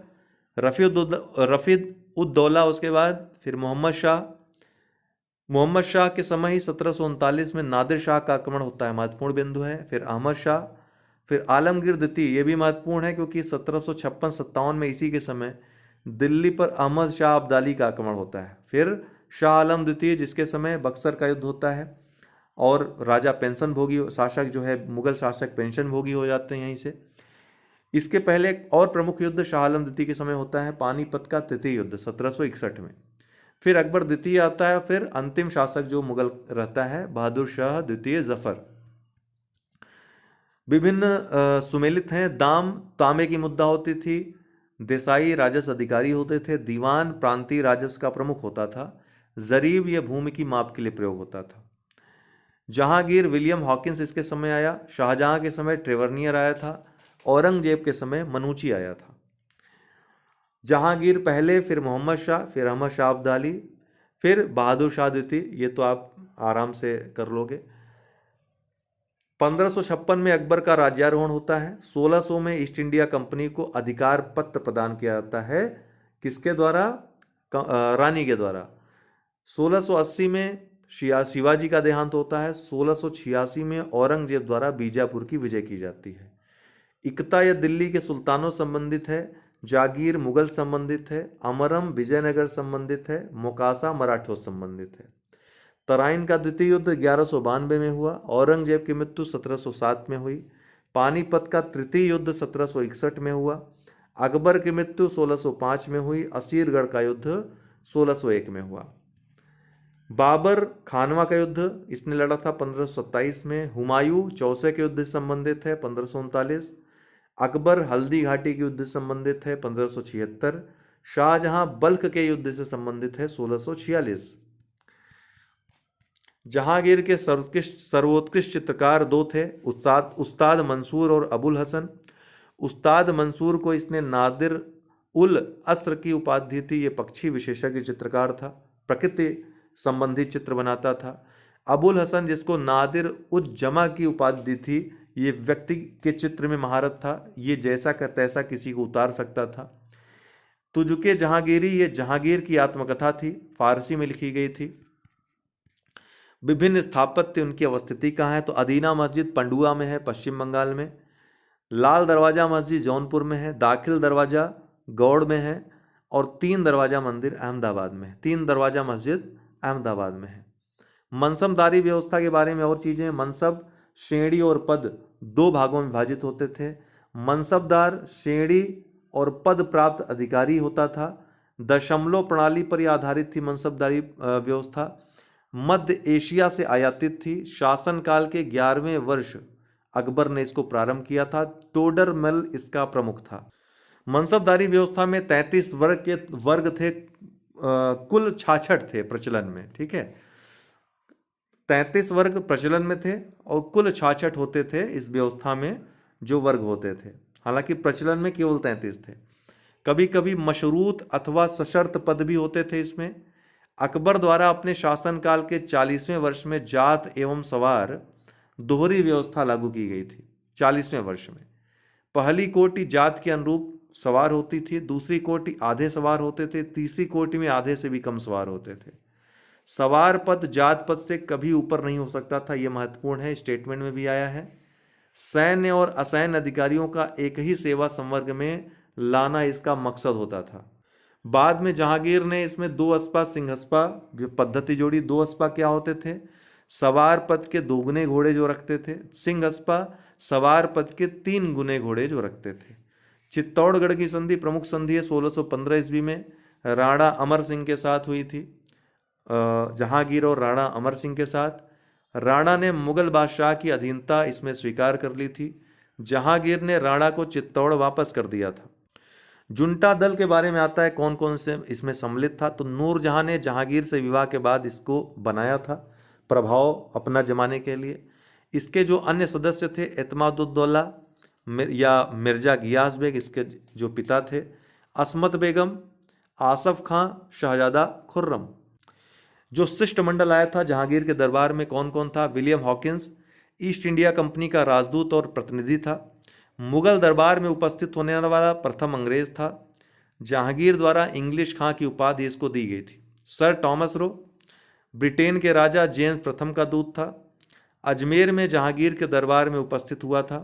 रफ़ीद उद्दौला उसके बाद, फिर मोहम्मद शाह, मोहम्मद शाह के समय ही 1739 में नादिर शाह का आक्रमण होता है, महत्वपूर्ण बिंदु है। फिर अहमद शाह, फिर आलमगीर द्वितीय, ये भी महत्वपूर्ण है क्योंकि 1756-57 में इसी के समय दिल्ली पर अहमद शाह अब्दाली का आक्रमण होता है। फिर शाह आलम द्वितीय, जिसके समय बक्सर का युद्ध होता है और राजा पेंशन भोगी, शासक जो है मुगल शासक पेंशन भोगी हो जाते हैं यहीं से। इसके पहले एक और प्रमुख युद्ध शाह आलम द्वितीय के समय होता है, पानीपत का तृतीय युद्ध 1761 में। फिर अकबर द्वितीय आता है, फिर अंतिम शासक जो मुगल रहता है बहादुर शाह द्वितीय जफर। विभिन्न सुमेलित हैं। दाम तांबे की मुद्रा होती थी, देसाई राजस्व अधिकारी होते थे, दीवान प्रांतीय राजस्व का प्रमुख होता था, जरीब यह भूमि की माप के लिए प्रयोग होता था। जहांगीर विलियम हॉकिंस इसके समय आया, शाहजहां के समय ट्रेवरनियर आया था, औरंगजेब के समय मनूची आया था। जहांगीर पहले, फिर मोहम्मद शाह, फिर अहमद शाह अब्दाली, फिर बहादुर शाह द्वितीय, ये तो आप आराम से कर लोगे। 1556 में अकबर का राज्यारोहण होता है। 1600 में ईस्ट इंडिया कंपनी को अधिकार पत्र प्रदान किया जाता है, किसके द्वारा? रानी के द्वारा। 1680 में शिवाजी का देहांत होता है। 1686 में औरंगजेब द्वारा बीजापुर की विजय की जाती है। इकता यह दिल्ली के सुल्तानों संबंधित है, जागीर मुगल संबंधित है, अमरम विजयनगर संबंधित है, मोकासा मराठों संबंधित है। तराइन का द्वितीय युद्ध 1192 में हुआ। औरंगजेब की मृत्यु 1707 में हुई। पानीपत का तृतीय युद्ध 1761 में हुआ। अकबर की मृत्यु 1605 में हुई। असीरगढ़ का युद्ध 1601 में हुआ। बाबर खानवा का युद्ध इसने लड़ा था 1527 में। हुमायूं चौसे के युद्ध से संबंधित है 1539। अकबर हल्दी घाटी के युद्ध से संबंधित है 1576। शाहजहां बल्ख के युद्ध से संबंधित है 1646। जहांगीर के सर्वोत्कृष्ट चित्रकार दो थे, उस्ताद मंसूर और अबुल हसन। उस्ताद मंसूर को इसने नादिर उल अस्र की उपाधि थी, ये पक्षी विशेषज्ञ चित्रकार था, प्रकृति संबंधी चित्र बनाता था। अबुल हसन, जिसको नादिर उज जमा की उपाधि थी, ये व्यक्ति के चित्र में महारत था, ये जैसा का तैसा किसी को उतार सकता था। तुझके जहांगीरी, ये जहांगीर की आत्मकथा थी, फारसी में लिखी गई थी। विभिन्न स्थापत्य उनकी अवस्थिति कहाँ है? तो अदीना मस्जिद पंडुआ में है, पश्चिम बंगाल में। लाल दरवाजा मस्जिद जौनपुर में है। दाखिल दरवाजा गौड़ में है और 3 दरवाजा मंदिर अहमदाबाद में है। 3 दरवाजा मस्जिद अहमदाबाद में है। मनसबदारी व्यवस्था के बारे में और चीज़ें। मनसब, श्रेणी और पद 2 भागों में विभाजित होते थे। मनसबदार श्रेणी और पद प्राप्त अधिकारी होता था। दशमलव प्रणाली पर यह आधारित थी मनसबदारी व्यवस्था। मध्य एशिया से आयातित थी। शासनकाल के 11वें वर्ष अकबर ने इसको प्रारंभ किया था। टोडरमल इसका प्रमुख था। मनसबदारी व्यवस्था में 33 वर्ग थे, कुल 66 थे प्रचलन में, ठीक है। 33 वर्ग प्रचलन में थे और कुल 66 होते थे इस व्यवस्था में जो वर्ग होते थे, हालांकि प्रचलन में केवल 33 थे। कभी कभी मशरूत अथवा सशर्त पद भी होते थे इसमें। अकबर द्वारा अपने शासनकाल के 40वें वर्ष में जात एवं सवार दोहरी व्यवस्था लागू की गई थी। 40वें वर्ष में पहली कोटि जात के अनुरूप सवार होती थी, दूसरी कोटि आधे सवार होते थे, तीसरी कोटि में आधे से भी कम सवार होते थे। सवार पद जात पद से कभी ऊपर नहीं हो सकता था, यह महत्वपूर्ण है, स्टेटमेंट में भी आया है। सैन्य और असैन्य अधिकारियों का एक ही सेवा संवर्ग में लाना इसका मकसद होता था। बाद में जहांगीर ने इसमें 2 अस्पा सिंहस्पा पद्धति जोड़ी। 2 अस्पा क्या होते थे? सवार पद के 2 गुने घोड़े जो रखते थे। सिंहस्पा सवार पद के 3 गुने घोड़े जो रखते थे। चित्तौड़गढ़ की संधि प्रमुख संधि है 1615 ईस्वी में, राणा अमर सिंह के साथ हुई थी। जहांगीर और राणा अमर सिंह के साथ। राणा ने मुगल बादशाह की अधीनता इसमें स्वीकार कर ली थी। जहांगीर ने राणा को चित्तौड़ वापस कर दिया था। जुंटा दल के बारे में आता है, कौन कौन से इसमें सम्मिलित था? तो नूरजहां ने जहांगीर से विवाह के बाद इसको बनाया था प्रभाव अपना जमाने के लिए। इसके जो अन्य सदस्य थे, एतमादुद्दौला या मिर्जा गियास बेग इसके जो पिता थे, असमत बेगम, आसफ खां, शहजादा खुर्रम। जो शिष्टमंडल आया था जहांगीर के दरबार में कौन कौन था? William Hawkins east India company का राजदूत और प्रतिनिधि था। मुगल दरबार में उपस्थित होने वाला प्रथम अंग्रेज था। जहांगीर द्वारा इंग्लिश खां की उपाधि इसको दी गई थी। सर टॉमस रो, ब्रिटेन के राजा जेम्स प्रथम का दूत था। अजमेर में जहांगीर के दरबार में उपस्थित हुआ था।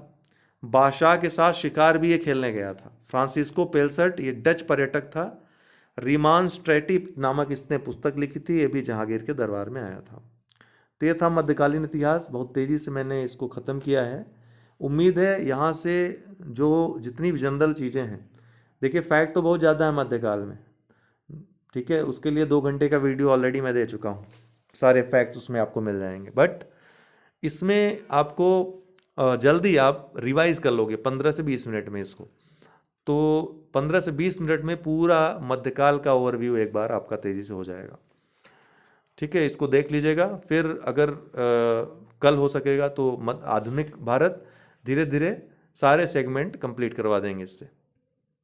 बादशाह के साथ शिकार भी ये खेलने गया था। फ्रांसिस्को पेलसर्ट ये डच पर्यटक था। रीमान स्ट्रेटी नामक इसने पुस्तक लिखी थी, ये भी जहांगीर के दरबार में आया था। तो ये था मध्यकालीन इतिहास। बहुत तेज़ी से मैंने इसको ख़त्म किया है। उम्मीद है यहाँ से जो जितनी भी जनरल चीज़ें हैं, देखिए फैक्ट तो बहुत ज़्यादा है मध्यकाल में, ठीक है, उसके लिए 2 घंटे का वीडियो ऑलरेडी मैं दे चुका हूँ, सारे फैक्ट्स उसमें आपको मिल जाएंगे। बट इसमें आपको जल्दी आप रिवाइज कर लोगे 15 से 20 मिनट में इसको, तो 15 से 20 मिनट में पूरा मध्यकाल का ओवरव्यू एक बार आपका तेज़ी से हो जाएगा। ठीक है, इसको देख लीजिएगा। फिर अगर कल हो सकेगा तो आधुनिक भारत धीरे धीरे सारे सेगमेंट कंप्लीट करवा देंगे इससे।